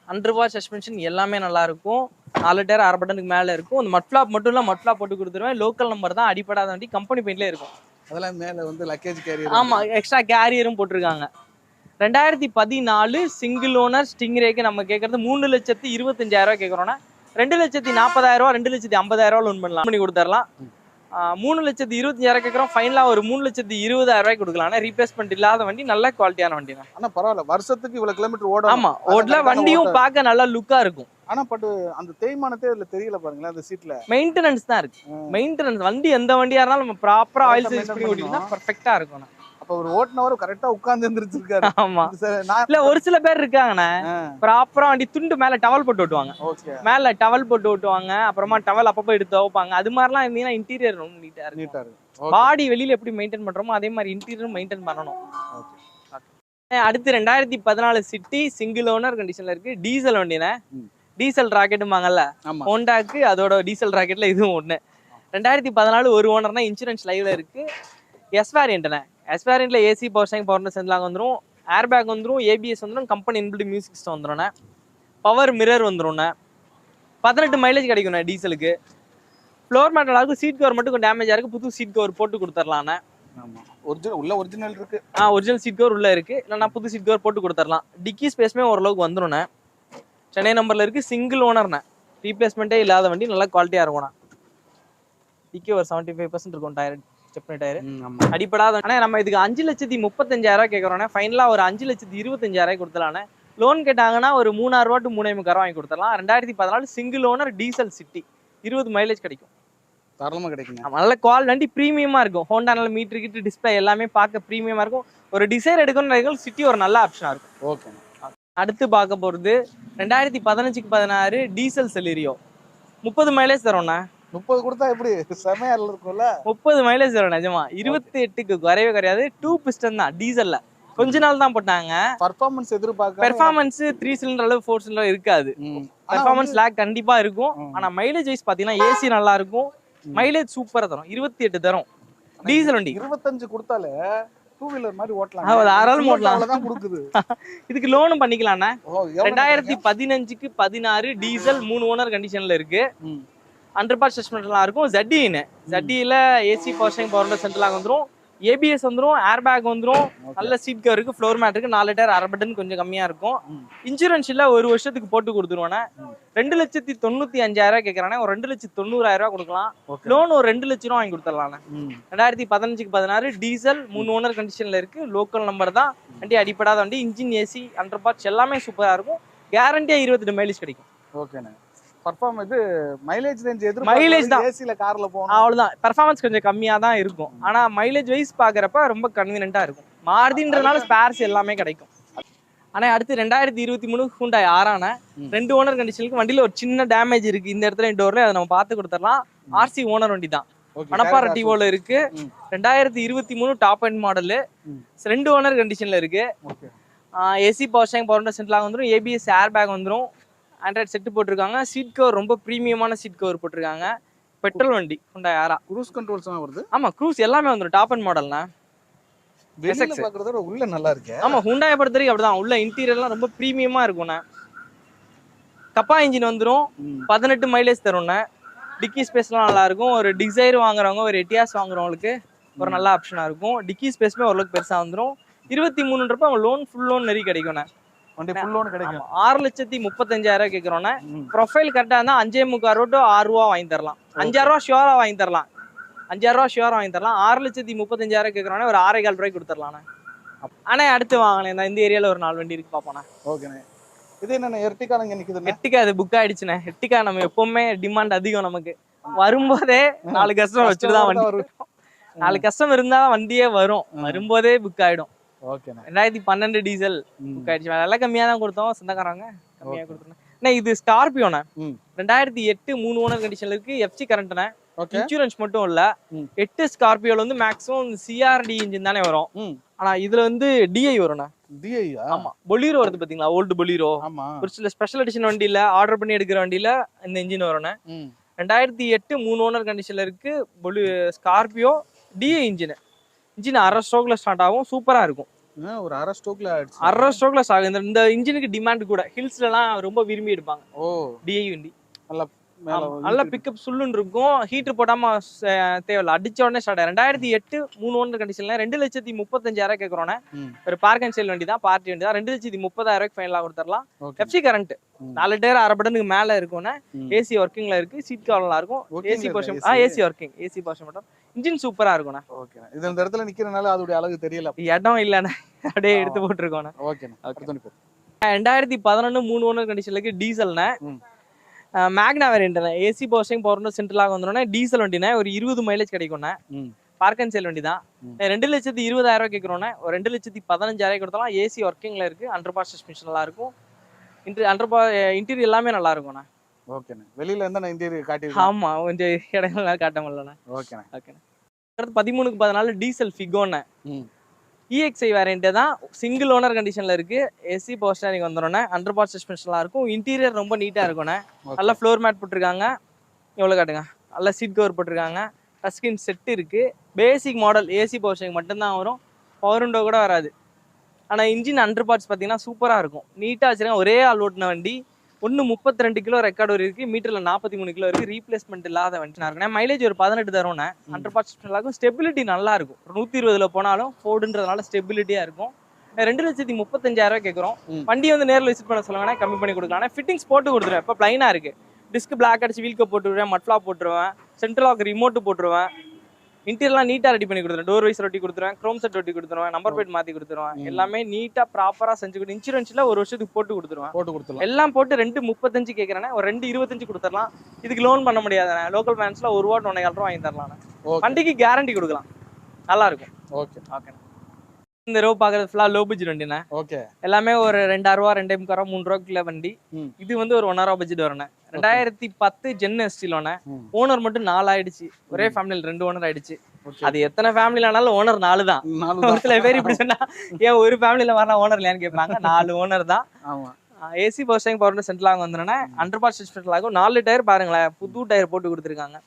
அண்டர் சஸ்பென்ஷன் எல்லாமே நல்லா இருக்கும். 4 டயர் 6 பட்டனுக்கு மேல இருக்கும். அந்த மட் ஃபிளாப் மட்டும் இல்ல, மட் ஃபிளாப் போட்டு கொடுத்துருவேன். லோக்கல் நம்பர் தான், அடிப்படாத வண்டி, கம்பெனி பெயிண்ட்ல இருக்கும். அதெல்லாம் மேல வந்து லக்கேஜ் கேரியர். ஆமா, எக்ஸ்ட்ரா கேரியரும் போட்டிருக்காங்க. 2014 சிங்கிள் ஓனர் ஸ்டிங்ரேக்கு நம்ம கேட்கறது 3,25,000 கேட்கறோம்னா 2,40,000 2,50,000 லோன் பண்ணி கொடுத்துடலாம். 3,25,000 கேட்கறோம். ஃபைனலா ஒரு 3,20,000 கொடுக்கலாம். ஆனா ரீப்ளேஸ்மெண்ட் இல்லாத வண்டி, நல்ல குவாலிட்டியான வண்டி தான். ஆனா பரவாயில்ல, வருஷத்துக்கு இவ்வளவு கிலோமீட்டர் ஓடும். ஆமா, ஓடல, வண்டியும் பார்க்க நல்லா லுக்கா இருக்கும். ஆனா பட் அந்த தேய்மானத்தே இதுல தெரியல பாருங்களேன். அந்த சீட்ல மெயின்டெனன்ஸ் தான் இருக்கு. மெயின்டெனன்ஸ் வண்டி எந்த வண்டியா இருந்தாலும் நம்ம ப்ராப்பரா ஆயில் சர்வீஸ் பண்ணி ஓட்டினா பெர்ஃபெக்ட்டா இருக்கும். ஒரு ஓட்டுனவர் கரெக்டா உட்கார்ந்து எந்திரிச்சிருக்காரு. ஆமா, இல்ல ஒரு சில பேர் இருக்காங்கண்ணே, ப்ராப்பரா வண்டி துண்டு மேல டவல் போட்டு ஓட்டுவாங்க. மேல டவல் போட்டு ஓட்டுவாங்க, அப்புறமா டவல் அப்பப்போ எடுத்து துவைப்பாங்க. அது மாதிரிலாம் இருந்தீங்கன்னா இன்டீரியர் ரொம்ப நீட்டா இருக்கும். பாடி வெளியில எப்படி மெயின்டைன் பண்றோமோ அதே மாதிரி இன்டீரியரும் மெயின்டைன் பண்ணணும். அடுத்து 2014 சிட்டி சிங்கிள் ஓனர் கண்டிஷன்ல இருக்கு. டீசல் வண்டினே, டீசல் ராக்கெட்டுமாங்கல்ல ஹோண்டாக்கு, அதோட டீசல் ராக்கெட்ல இதுவும் ஒண்ணு. 2014 ஒரு ஓனர்னா இன்சூரன்ஸ் லைவ்ல இருக்கு. எஸ் வேரியன்ட்ண்ணே, எஸ் வேரியன்ட்ல AC, power steering, power window central வந்துரும், ஏர் பேக் வந்துரும், ஏபிஎஸ் வந்துரும், கம்பெனி இன்பில்ட் மியூசிக் சிஸ்டம் வந்துரும், பவர் மிரர் வந்துரும், 18 மைலேஜ் கிடைக்கும் டீசலுக்கு. ஃப்ளோர் மேட் நல்லா இருக்கும். சீட் கவர் மட்டும் கொஞ்சம் டேமேஜா இருக்கு, புது சீட் கவர் போட்டு கொடுத்துடலாம். ஒரிஜினல் இருக்கு. ஒரிஜினல் சீட் கவர் உள்ள இருக்கு, இல்லைன்னா புது சீட் கவர் போட்டு கொடுத்துடலாம். டிக்கி ஸ்பேஸ்மே ஓரளவுக்கு வந்துரும். சென்னை நம்பர்ல இருக்கு, சிங்கிள் ஓனர்ண்ணே, ரீப்ளேஸ்மெண்ட்டே இல்லாத வண்டி, நல்லா குவாலிட்டியா இருக்கும். டிக்கி ஒரு 75% இருக்கும். டயர் ஸ்டெப்னி டயர் அடிப்படாத. ஆனா நம்ம இதுக்கு 5,35,000 கேட்கறோம். ஃபைனலா ஒரு 5,25,000 கொடுத்துடலாம். லோன் கேட்டாங்கன்னா ஒரு 3,000 to 3,500 வாங்கி கொடுத்துடலாம். 2014 single owner diesel city, 20 mileage கிடைக்கும். தாராளமா கிடைக்கும். நல்ல குவாலிட்டி வண்டி, பிரீமியமா இருக்கும். ஹோண்டா நல்ல மீட்டர் கிட்ட டிஸ்பிளே எல்லாமே பார்க்க பிரீமியமா இருக்கும். ஒரு டிசைர் எடுக்கணும் சிட்டி ஒரு நல்ல ஆப்ஷனா இருக்கும். ஓகே. அடுத்து பார்க்க போறது 2015-16 டீசல் செலிரியோ, 30 மைலேஜ் தரோம்ண்ணா. 30 கொடுத்தா எப்படி செமையா இருக்கும்ல? 30 மைலேஜ் தரும் நிஜமா. 28க்கு குறையவே கிடையாது. 2 பிஸ்டன் தான், டீசல்ல கொஞ்ச நாள் தான் போட்டாங்க. பெர்ஃபார்மன்ஸ் எதிர்பார்க்க, பெர்ஃபார்மன்ஸ் 3 சிலிண்டர் அளவு 4 சிலிண்டர் இருக்காது. பெர்ஃபார்மன்ஸ் லேக் கண்டிப்பா இருக்கும். ஆனா மைலேஜ் வைஸ் பாத்தீங்கன்னா ஏசி நல்லா இருக்கும், மைலேஜ் சூப்பரா தரும். 28 தரும் டீசல் வண்டி. 25 கொடுத்தாலே டூ வீலர் மாதிரி ஓட்டலாம், தாராளமா ஓட்டலாம். அவ்வளவுதான் கொடுக்குது. இதுக்கு லோனும் பண்ணிக்கலாம்ண்ணா. 2015-16 டீசல் 3 ஓனர் கண்டிஷன்ல இருக்கு. 100% சஸ்பென்ஷன்லாம் இருக்கும். ZDல AC, power steering, power window central வந்துரும், ஏபிஎஸ் வந்துரும், ஏர் பேக் வந்துரும், நல்ல சீட் கவர் இருக்கு, ஃப்ளோர் மேட் இருக்கு, 4 டயர் 6 பட்டன் கொஞ்சம் கம்மியா இருக்கும். இன்சூரன்ஸ் இல்ல, ஒரு வருஷத்துக்கு போட்டு கொடுத்துருவானே. 2,95,000 கேட்கறானே, ஒரு 2,90,000 கொடுக்கலாம். லோன் ஒரு 2 லட்சம் ரூபா வாங்கி கொடுத்துடலாம். 2015-16 டீசல் 3 ஓனர் கண்டிஷன்ல இருக்கு. லோக்கல் நம்பர் தான், வண்டி அடிப்படாத வண்டி, இன்ஜின், ஏசி, 100% எல்லாமே சூப்பரா இருக்கும். கேரண்டியா 28 மைலேஜ் கிடைக்கும். ஓகேண்ணே. பெர்ஃபார்ம் இது மைலேஜ் ரேஞ்ச் மைலேஜ் தான். ஏசில கார்ல போனா அவ்வளவுதான். பெர்ஃபார்மன்ஸ் கொஞ்சம் கம்மியா தான் இருக்கும். ஆனா மைலேஜ் வைஸ் பாக்குறப்ப ரொம்ப கன்வீனியன்ட்டா இருக்கும். மாருதின்றதுனால ஸ்பேர்ஸ் எல்லாமே கிடைக்கும். ஆனா அடுத்து 2023 ஹூண்டாய் ஆறான 2 ஓனர் கண்டிஷனுக்கு வண்டியில ஒரு சின்ன டேமேஜ் இருக்கு இந்த இடத்துல டோர்ல, அதை நம்ம பார்த்து கொடுத்துடலாம். ஆர்சி ஓனர் வண்டி தான், மணப்பாறை டிவோல இருக்கு. 2023 டாப் அண்ட் மாடலு, 2 ஓனர் கண்டிஷன்ல இருக்கு. AC power steering power window central வந்துடும், ஏபிஎஸ் ஏர் பேக் வந்துடும், ஆண்ட்ராய்ட் செட்டு போட்டிருக்காங்க. சீட் கவர் ரொம்ப ப்ரீமியமான சீட் கவர் போட்டிருக்காங்க. பெட்ரோல் வண்டி ஹூண்டாய் ஆரா. க்ரூஸ் கண்ட்ரோல்ஸ் வருது. ஆமா, க்ரூஸ் எல்லாமே வந்துடும், டாப் அண்ட் மாடல்னா. வெளியில பார்க்கறதோட உள்ள நல்லா இருக்கு. ஆமா, ஹூண்டாயை பொறுத்த வரைக்கும் அப்படிதான், உள்ள இன்டீரியர்லாம் ரொம்ப ப்ரீமியமா இருக்கும்ண்ணே. கப்பா இன்ஜின் வந்துடும், 18 மைலேஜ் தரும்ண்ணே. டிக்கி ஸ்பேஸ்லாம் நல்லா இருக்கும். ஒரு டிசைர் வாங்குறவங்க, ஒரு எட்டியாஸ் வாங்குறவங்களுக்கு ஒரு நல்ல ஆப்ஷனா இருக்கும். டிக்கி ஸ்பேஸ்மே ஓரளவுக்கு பெருசா வந்துடும். 23 அவங்க லோன் ஃபுல் லோன் நிறைய கிடைக்கும்ண்ணே. வண்டி ஃபுல் லோன் கிடைக்கும். 6,35,000 கேட்குறோண்ணே. ப்ரொஃபைல் கரெக்டாக இருந்தால் 5,300 டு 6 ரூபா வாங்கி தரலாம். 5,000 ரூபா ஷியோரா வாங்கி தரலாம். 5,000 ரூபா ஷியோரா வாங்கி தரலாம். 6,35,000 கேட்குறோன்னே ஒரு 6,4 ரூபாய்க்கு கொடுத்துடலாண்ணே. ஆனால் அடுத்து வாங்கினேன் இந்த ஏரியாவில் ஒரு 4 வண்டி இருக்கு பார்ப்போண்ணே. ஓகேண்ணே. இது என்னென்ன எர்டிகா இங்கே நிற்குது? எர்டிகா அது புக் ஆயிடுச்சுண்ணே. எர்டிகா நம்ம எப்பவுமே டிமாண்ட் அதிகம். நமக்கு வரும்போதே 4 கஸ்டமர் வச்சுட்டு தான் வண்டி வரும். 4 கஸ்டமர் இருந்தால் தான் வண்டியே வரும். வரும்போதே புக் ஆகிடும். ஓகேண்ணே. 2012 டீசல் புக் ஆயிடுச்சு. விலை கம்மியாக தான் கொடுத்தோம், சொந்தக்காரங்க கம்மியாக கொடுத்துருந்தேன். இது ஸ்கார்பியோண்ணே. 2008 3 ஓனர் கண்டிஷன்ல இருக்கு. எஃப்சி கரண்ட்ண்ணே. இன்சூரன்ஸ் மட்டும் இல்ல. 8 ஸ்கார்பியோல வந்து மேக்ஸிமம் சிஆர்டி இன்ஜின் தானே வரும். ஆனா இதுல வந்து டிஐ வரும்ண்ணே. டிஐ? ஆமா, பொலீரோ வருது பாத்தீங்களா, ஓல்டு பொலீரோ. ஒரு சில ஸ்பெஷல் எடிஷன் வண்டியில ஆர்டர் பண்ணி எடுக்கிற வண்டியில இந்த இன்ஜின் வரும்ண்ணே. 2008 3 ஓனர் கண்டிஷன்ல இருக்கு ஸ்கார்பியோ. டிஐ இன்ஜின் அரை ஸ்ட்ரோக்ல ஸ்டார்ட் ஆகும். சூப்பரா இருக்கும். ஒரு அரை ஸ்ட்ரோக்ல ஸ்டார்ட். இந்த இன்ஜினுக்கு டிமாண்ட் கூட, ஹில்ஸ்ல எல்லாம் ரொம்ப விரும்பி எடுப்பாங்க. டிஐ வண்டி நல்ல பிக்கப் சுல்லுன்னு இருக்கும். ஹீட்டர் போடாம தேவையில்ல, அடிச்ச உடனே ஸ்டார்ட் ஆகும். 2008 3 ஓனர் கண்டிஷன்ல 2,35,000 கேட்கறோன்னே. ஒரு பார்க் அண்ட் சேல் வண்டி தான், பார்ட்டி வண்டி தான். 2,30,000 ஃபைனலா கொடுத்துடலாம். எஃப்சி கரண்ட் 4 டயர் 1/2 பட்டனுக்கு மேல இருக்கும்ண்ணே. ஏசி ஒர்க்கிங்ல இருக்கு. சீட் கவர் நல்லா இருக்கும். AC portion AC working, AC portion மட்டும். இன்ஜின் சூப்பரா இருக்கும்ண்ணே. ஓகே. இது இந்த இடத்துல நிக்கிறனால அதோட அழகு தெரியல. இடம் இல்லண்ணே, அப்படியே எடுத்து போட்டுருக்கோண்ணே. ஓகே. 2011 3 ஓனர் கண்டிஷன்ல இருக்கு. டீசல்ண்ணே. Magna variant. AC portion power window central lock வந்துடும். டீசல் வண்டினா ஒரு 20 மைலேஜ் கிடைக்கும்ண்ணே. பார்க் அண்ட் சேல் வண்டி தான். 2,20,000 கேட்குறோன்னே. ஒரு 2,15,000 கொடுத்தாலும். ஏசி ஒர்க்கிங்ல இருக்கு. அண்டர்பார் சஸ்பென்ஷன் நல்லா இருக்கும். இன்டீரியர் எல்லாமே நல்லா இருக்கும்ண்ணே. ஓகேண்ணே. வெளியில இருந்தா இன்டீரியர் காட்டி. ஆமா, கொஞ்சம் இடங்கள்லாம் காட்ட முடியலண்ணே. ஓகேண்ணே. ஓகேண்ணே. 13க்கு 14 டீசல் ஃபிகோண்ணே. இஎக்ஸ்ஐ வேரியன்ட் தான். சிங்கிள் ஓனர் கண்டிஷன்ல இருக்கு. ஏசி பவர் ஸ்டேரிங் வந்துடும்ண்ணே. அண்டர்பார் சஸ்பென்ஷன்லாம் இருக்கும். இன்டீரியர் ரொம்ப நீட்டா இருக்கும்ண்ணே. நல்லா ஃப்ளோர் மேட் போட்டிருக்காங்க. எவ்வளோ காட்டுங்க. நல்லா சீட் கவர் போட்டிருக்காங்க. டச் ஸ்கிரீன் செட் இருக்கு. Basic model AC power steering மட்டும்தான் வரும். பவர் விண்டோ கூட வராது. ஆனால் இன்ஜின் அண்டர் பார்ட்ஸ் பார்த்தீங்கன்னா சூப்பராக இருக்கும். நீட்டாக வச்சிருக்காங்க. ஒரே ஆள் ஓட்டின வண்டி. 32 கிலோ ரெக்கார்டு இருக்கு. மீட்டர்ல 43 கிலோ இருக்கு. ரீப்ளேஸ்மெண்ட் இல்லாத வண்டி இருக்குண்ணே. மைலேஜ் ஒரு 18 தரும்ண்ணே. அண்டர் பார்ட்ஸ் நல்லா இருக்கும். ஸ்டெபிலிட்டி நல்லா இருக்கும். 120 போனாலும் ஃபோர்டுன்றதுனால ஸ்டெபிலிட்டியா இருக்கும். 2,35,000 கேட்குறோம். வண்டி வந்து நேரில் விசிட் பண்ண சொல்லுவாங்கன்னா கம்மி பண்ணி கொடுக்கலாம். ஃபிட்டிங்ஸ் போட்டு கொடுத்துருவேன். இப்போ பிளைனா இருக்கு. டிஸ்க் பிளாக் அடிச்சு வீல் கப் போட்டுருவேன். மட்ஃப்ளா போட்டுருவேன். சென்ட்ரல் லாக் ரிமோட் போட்டுருவேன். இன்டீரியர்லாம் நீட்டா ரெடி பண்ணி கொடுத்துருவேன். டோர் வைஸ் ஒட்டி கொடுத்துருவேன். க்ரோம் செட் ஒட்டி கொடுத்துருவேன். நம்பர் பிளேட் மாத்தி கொடுத்துருவேன். எல்லாமே நீட்டா ப்ராப்பரா செஞ்சு கொடுத்து இன்சூரன்ஸ்ல 1 வருஷத்துக்கு போட்டு கொடுத்துருவேன். எல்லாம் போட்டு 2,35 கேட்கறேன். ஒரு 2,25 கொடுத்துடலாம். இதுக்கு லோன் பண்ண முடியாதுண்ணே. லோக்கல் பேங்க்ஸ்ல 1 ரூபா 1,4 ரூபா வாங்கி தரலாம். வண்டிக்கு கேரண்டி கொடுக்கலாம். நல்லா இருக்கும். ஓகே. ஓகே. இந்த ரோ பாக்குறது ஃபுல்லா லோ பட்ஜெட் வண்டிண்ணே. ஓகே. எல்லாமே ஒரு 2,000 ரூபா 2,500 ரூபா 3 ரூபாய்க்குள்ள வண்டி. இது வந்து ஒரு 1,000 ரூபா பட்ஜெட் வரும்ண்ணே. 2010 ஜென் எஸ்டிலோண்ணே. ஓனர் மட்டும் 4 ஆயிடுச்சு. ஒரே ஃபேமிலியில் 2 ஓனர் ஆயிடுச்சு. அது எத்தனை ஃபேமிலில ஆனாலும் ஓனர் 4 தான். ஒரு சில பேர் இப்படி சொன்னா ஏன் ஒரு ஃபேமிலியில வரலாம் ஓனர் இல்லையான்னு கேட்பாங்க. 4 ஓனர் தான். AC power steering power window central lock வந்துடும்ண்ணே. அண்டர் பார்ட் சஸ்பென்ஷன் ஆகும். 4 டயர் பாருங்களேன், புது டயர் போட்டு கொடுத்துருக்காங்க.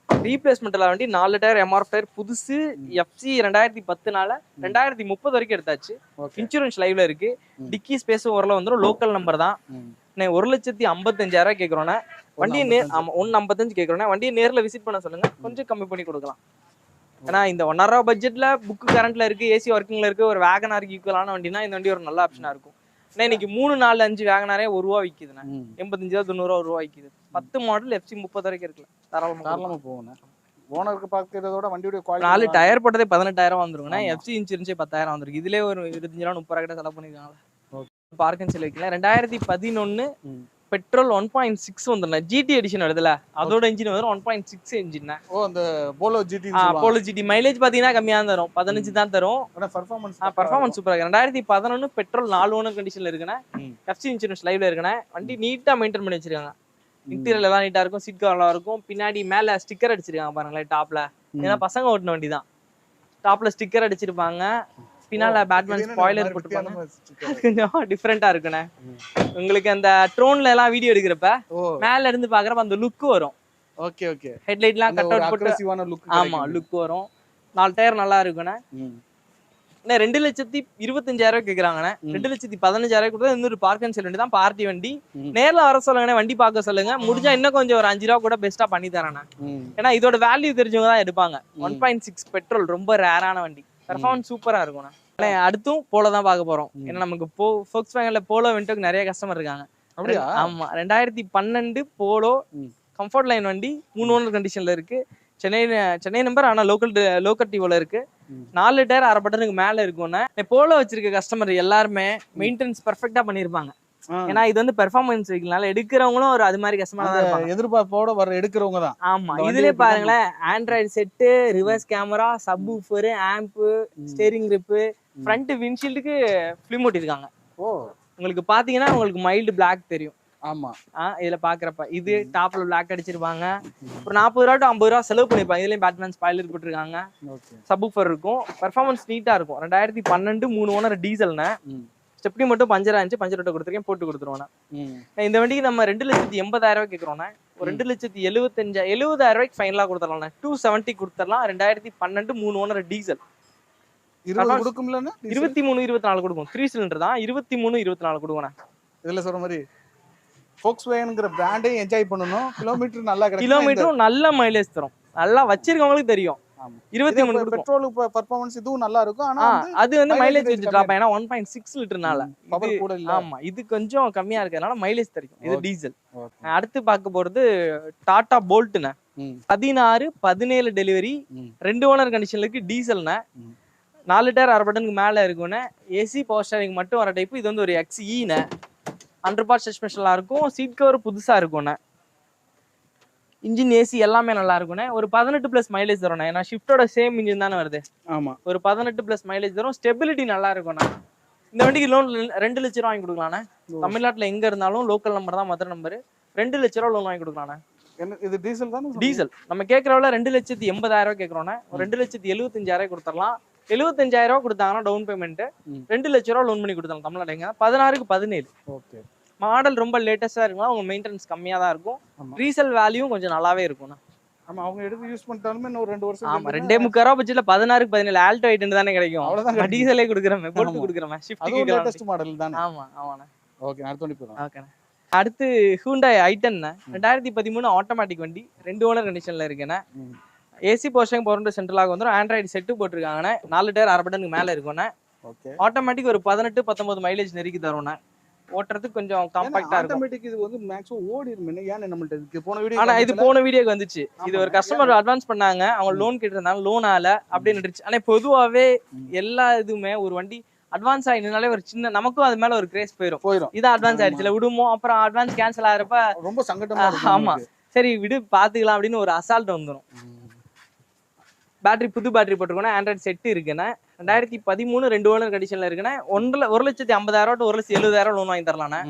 ரீப்ளேஸ்மெண்ட்ல வண்டி 4 டயர் எம்ஆர்எஃப் டயர் புதுசு. எஃப்சி 2010 2030 வரைக்கும் எடுத்தாச்சு. இன்சூரன்ஸ் லைவ்ல இருக்கு. டிக்கி ஸ்பேஸும் ஓரளவு வந்துடும். லோக்கல் நம்பர் தான். 1,55,000 கேட்குறோண்ணே. வண்டியை 1,55 கேட்குறோண்ணே. வண்டியை நேரில் விசிட் பண்ண சொல்லுங்க, கொஞ்சம் கம்மி பண்ணி கொடுக்கலாம். ஏன்னா இந்த 1,000 ரூபா பட்ஜெட்ல புக்கு கரண்ட்ல இருக்கு, ஏசி ஒர்க்கிங்ல இருக்கு, ஒரு வேகனாருக்கு ஈக்குவலான வண்டினா இந்த வண்டி ஒரு நல்ல ஆப்ஷனா இருக்கும். இன்னைக்கு 3, 4, 5 வேகனாரே 1 ரூபா விற்குதுண்ணே. 85 90 1 ரூபா விற்குது. 10 மாடல் எஃப்சி 30 வரைக்கும் இருக்குல்ல, தாராளமா போகுண்ணே. ஓனருக்கு பார்க்கறதோட வண்டியோட குவாலிட்டி 4 டயர் போட்டதே 18,000 வந்துருங்கண்ணே. எஃப்சி இன்சூரன்ஸே 10,000 வந்துருக்கு. இதுலேயே ஒரு 25 ரூபா 30 ரூபா கிட்ட செலவு பண்ணிருக்காங்களா. பார்க் அண்ட் சேல் வைக்கல. 2011 பெட்ரோல் 1.6 வந்துடும். ஜிடி எடிஷன் வருதுல அதோட இன்ஜின் வரும் 1.6 இன்ஜின். ஓ அந்த Polo GT Polo GT mileage பாத்தீங்கன்னா கம்மியா தான் தரும், 15 தான் தரும். ஆனா பெர்ஃபார்மன்ஸ் சூப்பரா இருக்கு. 2011 பெட்ரோல் 4 ஓனர் கண்டிஷன்ல இருக்குண்ணே. எஃப்சி இன்சூரன்ஸ் லைவ்ல இருக்குண்ணே. வண்டி நீட்டா மெயின்டைன் பண்ணி வச்சிருக்காங்க. இன்டீரியர் எல்லாம் நீட்டா இருக்கும், சீட் கவர் நல்லா இருக்கும். பின்னாடி மேல ஸ்டிக்கர் அடிச்சிருக்காங்க பாருங்களேன் டாப்ல. ஏன்னா பசங்க ஓட்டின வண்டி தான், டாப்ல ஸ்டிக்கர் அடிச்சிருப்பாங்க. பின்னால பேட்மேன் ஸ்பாயிலர் போட்டுருப்பாங்க. கொஞ்சம் டிஃபரெண்டா இருக்குண்ணே. உங்களுக்கு அந்த ட்ரோன்ல எல்லாம் வீடியோ எடுக்கிறப்ப மேல இருந்து பாக்குறப்ப அந்த லுக் வரும். Okay okay. ஹெட்லைட்லாம் கட் அவுட் போட்டு அக்ரெசிவான லுக். ஆமா லுக் வரும். 4 டயர் நல்லா இருக்குண்ணே. 2,25,000 கேக்குறாங்கண்ணே. 2,15,000 கொடுத்தா இன்னொரு பார்க் அண்ட் செல் வண்டி தான், பார்ட்டி வண்டி. நேர்ல வர சொல்லுங்கண்ணே, வண்டி பார்க்க சொல்லுங்க. முடிஞ்சா இன்னும் கொஞ்சம் ஒரு 5 ரூபா கூட பெஸ்டா பண்ணி தரேண்ணே. ஏன்னா இதோட வேல்யூ தெரிஞ்சவங்க தான் எடுப்பாங்க. 1.6 பெட்ரோல் ரொம்ப ரேரான வண்டி, பெர்ஃபார்மன்ஸ் சூப்பரா இருக்கும்ண்ணே. அடுத்தும் போலோ தான் பார்க்க போறோம். ஏன்னா நமக்கு Volkswagenல போலோ வென்டோக்கு நிறைய கஸ்டமர் இருக்காங்க. ஆமா 2012 போலோ கம்ஃபர்ட் லைன் வண்டி, 3 ஓனர் கண்டிஷன்ல இருக்கு. சென்னை நம்பர், ஆனா லோக்கல் டிவோல இருக்கு. 4 டயர் 1/2 பட்டனுக்கு மேல இருக்கும்னா. போலோ வச்சிருக்க கஸ்டமர் எல்லாருமே மெயின்டெனன்ஸ் பெர்ஃபெக்ட்டா பண்ணிருப்பாங்க. ஏன்னா இது வந்து பெர்ஃபார்மன்ஸ் வெஹிக்கிள்னால எடுக்கிறவங்களும் ஒரு அது மாதிரி கஸ்டமர் தான் இருப்பாங்க, எதிர்பார்ப்போட வர எடுக்கிறவங்க தான். ஆமா இதுலயே பாருங்களேன், Android set, reverse camera, sub woofer, amp, steering grip, front விண்ட்ஷீல்டுக்கு ஃபிலிம் ஒட்டிருக்காங்க. உங்களுக்கு பாத்தீங்கன்னா உங்களுக்கு மைல்டு பிளாக் தெரியும். ஆமா இதுல பாக்குறப்ப இது டாப்ல பிளாக் அடிச்சிருப்பாங்க. ஒரு 40 ரூபா to 50 ரூபா செலவு பண்ணிருப்பாங்க. இதுலயும் பேட்மேன் ஸ்பாயிலர் போட்டிருக்காங்க, சப்வூஃபர் இருக்கும். பெர்ஃபார்மன்ஸ் நீட்டா இருக்கும். 2012 3 ஓனர் டீசல்னா. ஸ்டெப்னி மட்டும் பஞ்சர் ஆச்சு, பஞ்சர் ஓட்ட கொடுத்துருக்கேன், போட்டு கொடுத்துருவோம். இந்த வண்டிக்கு நம்ம 2,80,000 கேட்கறோம். ஒரு 2,75,000 ஃபைனலா கொடுத்துடலாம். 270 கொடுத்துடலாம். 2012 3 ஓனர் டீசல். 23 24 கொடுக்கும். 3 சிலிண்டர் தான். 23 24 கொடுக்கணும். இதுல சொல்ற மாதிரி Volkswagenங்கற பிராண்டே என்ஜாய் பண்ணனும். கிலோமீட்டர் நல்லா கிடைக்கும். கிலோமீட்டரும் நல்ல மைலேஜ் தரும். நல்லா வச்சிருக்கவங்களுக்கு தெரியும். 23 கொடுக்கும். பெட்ரோல் பெர்ஃபார்மன்ஸ் இதுவும் நல்லா இருக்கும். ஆனா அது வந்து மைலேஜ் கொஞ்சம் டிராப். ஏனா 1.6 லிட்டர்னால பவர் கூட இல்ல. ஆமா இது கொஞ்சம் கம்மியா இருக்கறனால மைலேஜ் தரும். இது டீசல். அடுத்து பார்க்க போறது டாடா போல்ட்னா. 16 17 டெலிவரி, 2 ஓனர் கண்டிஷன்ல இருக்கு. டீசல்னா 4 டயர் 1/2 பட்டனுக்கு மேல இருக்கும்னா. ஏசி பவர் ஸ்டீரிங் மட்டும் வர டைப். இது வந்து ஒரு XE-னா. 100% சஸ்பென்ஷன்லாம் இருக்கும். சீட் கவர் புதுசா இருக்கும்னா. இன்ஜின் ஏசி எல்லாமே நல்லா இருக்கும்னா. ஒரு 18+ மைலேஜ் தரும். ஏன்னா ஷிஃப்ட்டோட சேம் இன்ஜின் தானே வருது. ஆமா ஒரு 18+ மைலேஜ் தரும். ஸ்டெபிலிட்டி நல்லா இருக்கும்னா. இந்த வண்டிக்கு லோன் 2 லட்சம் ரூபாய் வாங்கி கொடுக்கலாம்னா. தமிழ்நாட்டுல எங்க இருந்தாலும் லோக்கல் நம்பர் தான் மதர் நம்பர். 2 லட்சம் ரூபாய் லோன் வாங்கி கொடுக்கலாம்னா. இது டீசல் தானே? டீசல் நம்ம கேக்குறவள 2,80,000 கேக்குறோம்னா. ஒரு 2,75,000 கொடுத்துடலாம். 75,000 கொடுத்தாங்கன்னா டவுன் பேமெண்ட், 2 லட்சம் ரூபாய் லோன் பண்ணி கொடுத்தாங்க. தமிழ்நாடுங்க 16க்கு 17. ஓகே. மாடல் ரொம்ப லேட்டஸ்டா இருக்கும்னா உங்க மெயின்டெனன்ஸ் கம்மியா தான் இருக்கும். ரீசேல் வேல்யூ கொஞ்சம் நல்லாவே இருக்கும். ஆமா அவங்க எடுத்து யூஸ் பண்ணிட்டாலுமே இன்னும் 2 வருஷம். ஆமா 2.25 ரூபாய் பட்ஜெட்ல 16க்கு 17 ஆல்டோ 8 தானே கிடைக்கும். அவ்வளவுதான். டீசலே குடுக்குறோம், போல்ட் குடுக்குறோம். ஷிஃப்ட் லேட்டஸ்ட் மாடல் தானே. ஆமா ஆமாண்ணே. ஓகே அடுத்து வண்டி போறோம். ஓகேண்ணே. அடுத்து Hyundai i10 2013 ஆட்டோமேட்டிக் வண்டி, 2 ஓனர் கண்டிஷன்ல இருக்குண்ணே. ஏசி போர்ஷன் பவர் சென்ட்ரலாக வந்துரும். ஆண்ட்ராய்டு செட்டு போட்டுருக்காங்கண்ணே. 4 டயர் 1/2 பட்டனுக்கு மேல இருக்கும்ண்ணே. ஓகே. ஆட்டோமேட்டிக் ஒரு 18 19 மைலேஜ் நெருக்கி தரும்ண்ணே. ஓட்டுறதுக்கு கொஞ்சம் காம்பாக்ட்டா இருக்கும். ஆட்டோமேட்டிக் இது வந்து மேக்ஸிமம் ஓடிரும். ஏன் நம்மள்ட்ட இருக்கு போன வீடியோ. ஆனா இது போன வீடியோக்கு வந்துச்சு. இது ஒரு கஸ்டமர் அட்வான்ஸ் பண்ணாங்க, அவங்க லோன் கேட்டிருந்தாங்க, லோன் ஆல அப்படியே நின்றுச்சு. ஆனா பொதுவாவே எல்லா இதுமே ஒரு வண்டி அட்வான்ஸ் ஆயினாலே ஒரு சின்ன நமக்கும் அது மேல ஒரு கிரேஸ் போயிடும். இதான் அட்வான்ஸ் ஆயிடுச்சுல விடுமோ, அப்புறம் அட்வான்ஸ் கேன்சல் ஆகிறப்ப ரொம்ப சங்கடமா இருக்கும். ஆமா சரி விடு பாத்துக்கலாம் அப்படின்னு ஒரு அசால்ட் வந்துடும். பேட்டரி புது பேட்டரி போட்டுருக்கோன்னா. ஆண்ட்ராய்டு செட்டு இருக்குன்னா. 2013 2 ஓனர் கண்டிஷன்ல இருக்குன்னா. 1,50,000 to 1,70,000 லோன் வாங்கி தரலாம்ண்ணே.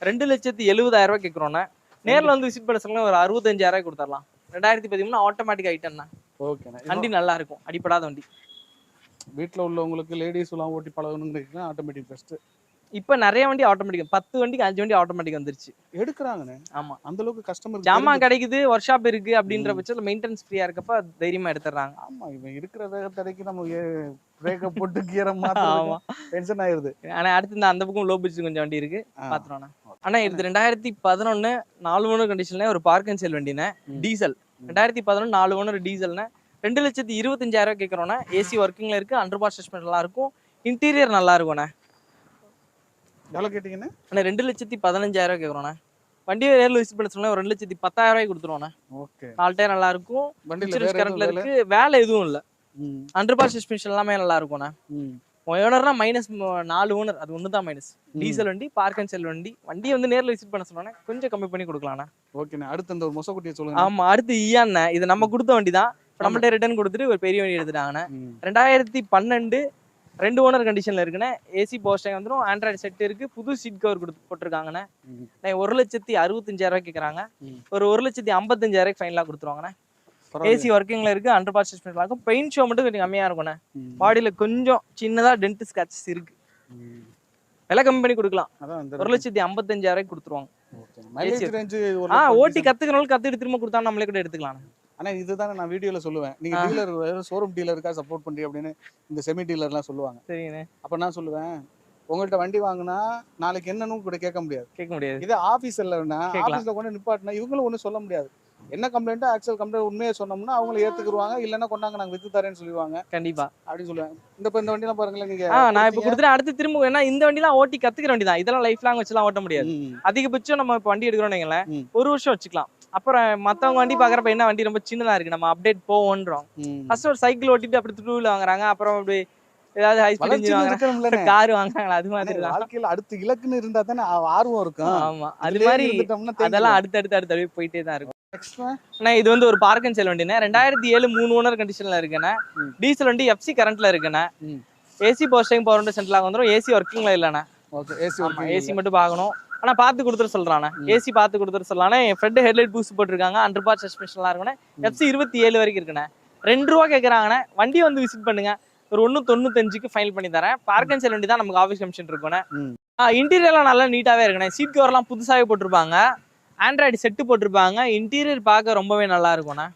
2,70,000 கேட்குறோண்ணே. நேரில் வந்து விசிட் பண்ண சொல்லுங்க, ஒரு 65,000 கொடுத்துடலாம். 2013 ஆட்டோமேட்டிக் ஐட்டம்ண்ணா. ஓகேண்ணா. வண்டி நல்லா இருக்கும், அடிப்படாத வண்டி. வீட்டில் உள்ளவங்களுக்கு லேடிஸ் எல்லாம் ஓட்டி பழகணும்னு ஆட்டோமேட்டிக் பெஸ்ட். இப்ப நிறைய வண்டி ஆட்டோமேட்டிக், 10 வண்டிக்கு 5 வண்டி ஆட்டோமேட்டிக் வந்துருச்சு. எடுக்கிறாங்கண்ணே. ஆமா அந்த அளவுக்கு கஸ்டமர் ஜாமான் கிடைக்குது, ஒர்க் ஷாப் இருக்கு அப்படின்ற பட்சத்துல மெயின்டெனன்ஸ் ஃப்ரீயா இருக்கப்ப தைரியமா எடுத்துறாங்க. ஆமா இவன் இருக்கிற வேகத்தடைக்கு நம்ம பிரேக்க போட்டு கியரை மாத்த டென்ஷன் ஆயிருது. ஆனா அடுத்து அந்த பக்கம் லோ பட்ஜெட் கொஞ்சம் வண்டி இருக்கு, பாத்துறோம்ண்ணா. ஆனா இது 2011 4 ஓனர் கண்டிஷன்ல ஒரு பார்க் அண்ட் செல் வண்டினே. டீசல் 2011 4 ஓனர் டீசல்னா. 2,25,000 கேட்கறோம்னா. ஏசி ஒர்க்கிங்ல இருக்கு, 100% சஸ்பென்ஷன் நல்லா இருக்கும். இன்டீரியர் நல்லா இருக்கும்ண்ணே. எவ்வளவு கேட்டீங்கண்ணே? அண்ணா 2,15,000 கேட்குறோண்ணே. வண்டியை நேரில் விசிட் பண்ண சொன்னா ஒரு 2,10,000 கொடுத்துருவோண்ணே. ஓகே. 4 டயர் நல்லா இருக்கும். இன்சூரன்ஸ் கரண்ட்ல இருக்கு, வேலை எதுவும் இல்ல. 100% சஸ்பென்ஷன் எல்லாமே நல்லா இருக்கும்ண்ணே. ஓனர்னா மைனஸ் 4 ஓனர், அது ஒன்று தான் மைனஸ். டீசல் வண்டி, பார்க் அண்ட் செல் வண்டி. வண்டியை வந்து நேரில் விசிட் பண்ண சொன்னோன்னே கொஞ்சம் கம்மி பண்ணி கொடுக்கலாண்ணா. ஓகேண்ணே. அடுத்து இந்த ஒரு மொசக்குட்டியை சொல்லுங்க. ஆமா, அடுத்து ஈயாண்ணே. இது நம்ம கொடுத்த வண்டி தான். நம்மள்ட்ட ரிட்டர்ன் கொடுத்துட்டு ஒரு பெரிய வண்டி எடுத்துட்டாங்கண்ணே. 2012 2 ஓனர் கண்டிஷன்ல இருக்குண்ணே. ஏசி பவர் ஸ்டேரிங் வந்துடும், ஆண்ட்ராய்டு செட் இருக்கு, புது சீட் கவர் கொடுத்து போட்டிருக்காங்கண்ணே. 1,65,000 கேட்குறாங்க. ஒரு 1,55,000 ஃபைனலாக கொடுத்துருவாங்கண்ணே. ஏசி ஒர்க்கிங்ல இருக்கு, அண்டர் பார்ட் சஸ்பென்ஷன்ல இருக்கும். பெயிண்ட் ஷோ மட்டும் கொஞ்சம் கம்மியா இருக்கும்ண்ணே. பாடியில கொஞ்சம் சின்னதா டென்ட் ஸ்கிராச்சஸ் இருக்கு. விலை கம்மி பண்ணி கொடுக்கலாம். 1,55,000 கொடுத்துருவாங்க. ஓட்டி கத்துக்கிறவங்களுக்கு கத்துட்டு திரும்ப கொடுத்தா நம்மளே கூட எடுத்துக்கலாம். ஆனா இதுதானே நான் வீடியோல சொல்லுவேன், நீங்க டீலர் ஷோரூம் டீலருக்கா சப்போர்ட் பண்றீங்க அப்படின்னு இந்த செமி டீலர்லாம் சொல்லுவாங்க. சரிங்க. அப்ப நான் சொல்லுவேன், உங்கள்ட்ட வண்டி வாங்கினா நாளைக்கு என்னன்னு கூட கேட்க முடியாது. இதே ஆபீஸ்ல ஆபீஸ்ல கொண்டு நிப்பாட்டினா இவங்களும் ஒன்றும் சொல்ல முடியாது. என்ன கம்ப்ளைண்ட்டோ ஆக்சுவல் கம்ப்ளைண்ட் உண்மையை சொன்னோம்னா அவங்கள ஏத்துக்குருவாங்க, இல்லைன்னா கொண்டாங்க நாங்க வித்து தரேன்னு சொல்லுவாங்க. கண்டிப்பா அப்படின்னு சொல்லுவாங்க. இந்த வண்டிலாம் பாருங்களேன் நீங்க. நான் இப்ப கொடுத்துட்டு அடுத்து திரும்ப ஏன்னா இந்த வண்டிலாம் ஓட்டி கத்துக்கிற வண்டி தான். இதெல்லாம் லைஃப் லாங் வச்சுலாம் ஓட்ட முடியாது. அதிகபட்சம் நம்ம இப்போ வண்டி எடுக்கிறோம் வைங்களேன், 1 வருஷம் வச்சுக்கலாம். அப்புறம் மத்தவங்க வண்டி பாக்குறப்ப என்ன வண்டி ரொம்ப சின்னதா இருக்கு, நம்ம அப்டேட் போவோன்றோம். ஃபர்ஸ்ட் ஒரு சைக்கிள் ஓட்டிட்டு அப்படி டூவில் வாங்குறாங்க, அப்புறம் அப்படி ஏதாவது ஹை ஸ்பீட் இன்ஜின் வாங்குறாங்க, கார் வாங்குறாங்க. அது மாதிரி வாழ்க்கையில அடுத்து இலக்குன்னு இருந்தா தானே ஆர்வம் இருக்கும். ஆமா, அது மாதிரி அதெல்லாம் அடுத்து போயிட்டே தான் இருக்கும். இது வந்து ஒரு பார்க் அண்ட் செல் வண்டிண்ணே. 2007 3 ஓனர் கண்டிஷன்ல இருக்குண்ணே. டீசல் வண்டி, எஃப்சி கரண்ட்ல இருக்குண்ணே. AC power steering power window central வந்துடும். ஏசி ஒர்க்கிங்ல இல்லண்ணே. ஏசி மட்டும் பார்க்கணும். ஆனா பார்த்து கொடுத்துட்டு சொல்றானே, ஏசி பார்த்து கொடுத்துட்டு சொல்லலானே. ஃப்ரண்ட் ஹெட்லைட் பூஸ்ட் போட்டிருக்காங்க, அண்டர் பார்ட் சஸ்பென்ஷன்லாம் இருக்குண்ணே. எஃப்சி 27 வரைக்கும் இருக்குண்ணே. 2 ரூபா கேட்குறாங்கண்ணே. வண்டி வந்து விசிட் பண்ணுங்க, ஒரு 1,95க்கு ஃபைனல் பண்ணி தரேன். பார்க் அண்ட் செல் வண்டி தான், நமக்கு ஆஃபீஸ் கமிஷன் இருக்குண்ணே. இன்டீரியர்லாம் நல்லா நீட்டாவே இருக்குண்ணே. சீட் கவர்லாம் புதுசாகவே போட்டிருப்பாங்க, ஆண்ட்ராய்டு செட்டு போட்டிருப்பாங்க. இன்டீரியர் பார்க்க ரொம்பவே நல்லா இருக்கும்ண்ணா.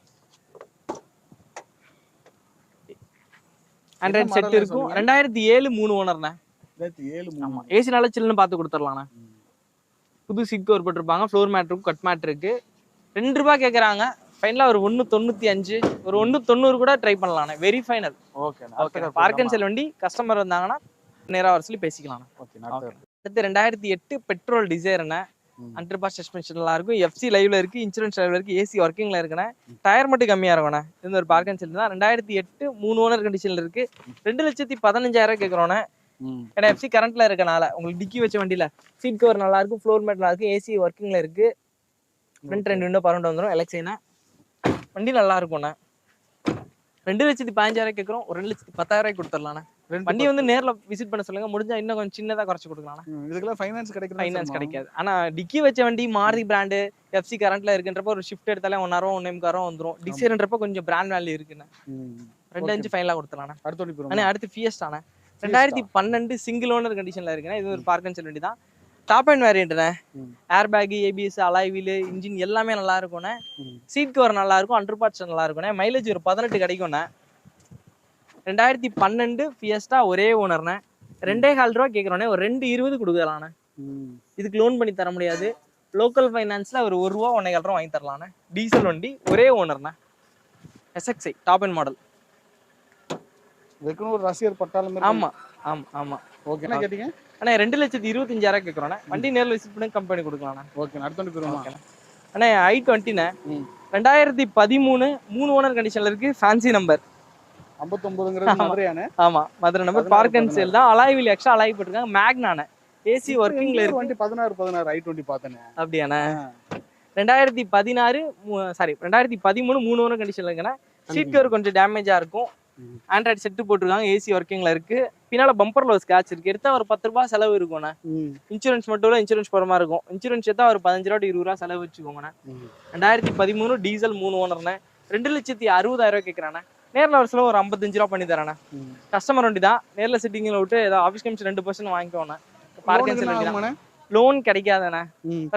ஆண்ட்ராய்டு செட் இருக்கும். 2007 3 ஓனர்ண்ணே. ஆமா, ஏசி நல்லா சில்லுன்னு பார்த்து கொடுத்துடலாண்ணே. புது சீட் கவர் போட்டிருப்பாங்க, ஃப்ளோர் மேட் இருக்கும், கட் மேட் இருக்கு. 2 ரூபா கேட்குறாங்க. ஃபைனலாக ஒரு 1,95, ஒரு 1,90 கூட ட்ரை பண்ணலாண்ணே. Very final. Okay. Park and sell வண்டி. கஸ்டமர் வந்தாங்கன்னா நேராக வர சொல்லி பேசிக்கலாம். அடுத்து 2008 பெட்ரோல் டிசைர்ண்ணே. அண்டர் பார்ட் சஸ்பென்ஷன் நல்லா இருக்கும், எஃப்சி லைவ்ல இருக்கு, இன்சூரன்ஸ் லைவ்ல இருக்கு, ஏசி ஒர்க்கிங்ல இருக்குண்ணே. டயர் மட்டும் கம்மியா இருக்கும்ண்ணே. இது ஒரு பார்க் அண்ட் செல் தான். 2008 3 ஓனர் கண்டிஷன்ல இருக்கு. 2,15,000 கேட்குறோண்ணே. ஏன்னா எஃப்சி கரண்ட்ல இருக்கனால உங்களுக்கு டிக்கி வச்ச வண்டியில சீட் கவர் நல்லா இருக்கும், ஃப்ளோர் மேட் நல்லா இருக்கு, ஏசி ஒர்க்கிங்ல இருக்கு. ஃப்ரண்ட் 2 விண்டோ பரவுண்ட் வந்துடும். எலக்ஸைனா வண்டி நல்லா இருக்கும்ண்ணே. 2,15,000 கேட்குறோம், ஒரு 2,10,000 கொடுத்துடலாண்ணே. வண்டி வந்து நேர்ல விசிட் பண்ண சொல்லுங்க, முடிஞ்சா இன்னும் கொஞ்சம் சின்னதா குறைச்சு கொடுக்கலாம். இதுக்கெல்லாம் ஃபைனான்ஸ் கிடைக்காது. ஆனா டிக்கி வச்ச வண்டி, மாருதி பிராண்டு, எஃப்சி கரண்ட்ல இருக்குன்றப்ப ஒரு ஷிஃப்ட் எடுத்தாலே 1,000 1,500 வந்துடும். டிசைர்ன்றப்ப கொஞ்சம் பிராண்ட் வேல்யூ இருக்குண்ணே. 2,5 ஃபைனலா கொடுத்துடலாண்ணே. அடுத்து ஃபியஸ்டாண்ணே. 2012 சிங்கிள் ஓனர் கண்டிஷன்ல இருக்குண்ணே. இது ஒரு பார்க் அண்ட் செல் வண்டி தான். டாப் அண்ட் வேரியண்ட்ண்ணே. Air bag, ABS, alloy wheel, engine எல்லாமே நல்லா இருக்கும்ண்ணே. சீட் கவர் நல்லா இருக்கும், அண்டர் பார்ட்ஸ் நல்லா இருக்கும்ண்ணே. மைலேஜ் ஒரு 18 கிடைக்கும்ண்ணே. 2012 ஃபியஸ்டா ஒரே ஓனர்ண்ணே. 2,15 ரூபா கேட்குறோண்ணே. ஒரு 2,20 கொடுக்கலாண்ணே. இதுக்கு லோன் பண்ணி தர முடியாது. லோக்கல் ஃபைனான்ஸ்ல ஒரு 1 ரூபா 1,15 ரூபா வாங்கி தரலாண்ணே. டீசல் வண்டி, ஒரே ஓனர்ண்ணே. எஸ்எக்ஸ்ஐ டாப் அண்ட் மாடல். ஒரு ரசிகர் பட்டாளம். ஆமா ஆமா ஆமா. ஓகே, என்ன கேட்டீங்க? அண்ணா 2,25,000 கேட்குறோண்ணே. வண்டி நேரில் விசிட் பண்ணி கம்பெனி கொடுக்கலாண்ணே. ஓகே, அண்ணா i20ண்ணே. 2013 3 ஓனர் கண்டிஷன்ல இருக்கு. ஃபேன்சி நம்பர் 59ங்கிறது மதுரையானே. ஆமா, Madurai number. Park and sale தான். அலாய் வீல் எக்ஸ்ட்ரா அலாய் போட்டுருக்காங்க. மேக்னானே. ஏசி ஒர்க்கிங்ல இருக்கு. வண்டி 16 i20 பார்த்தேனே. அப்படியாண்ணே? 2013 3 ஓனர் கண்டிஷன்ல இருக்குண்ணே. சீட் கவர் கொஞ்சம் டேமேஜா இருக்கும். ஆண்ட்ராய்டு செட்டு போட்டிருக்காங்க, ஏசி ஒர்க்கிங்ல இருக்கு. பின்னால பம்பர்ல ஒரு ஸ்கிராட்ச் இருக்கு. எடுத்தா ஒரு 10 ரூபாய் செலவு இருக்கும்ண்ணே. இன்சூரன்ஸ் மட்டும் இல்ல, இன்சூரன்ஸ் போற மாதிரி இருக்கும். இன்சூரன்ஸ் எடுத்தா ஒரு 15 ரூபா 20 ரூபா செலவு வச்சுக்கோங்கண்ணே. 2013 டீசல் 3 ஓனர்ண்ணே. 2,60,000 கேட்குறாண்ணே. நேரில் ஒரு சில ஒரு 55 ரூபா பண்ணி தரேண்ணே. கஸ்டமர் வண்டி தான். நேரில் சிட்டிங்கில் விட்டு ஏதாவது office commission 2% வாங்கிக்கோண்ணே. Park and sell வண்டி தான். லோன் கிடைக்காதுண்ணே.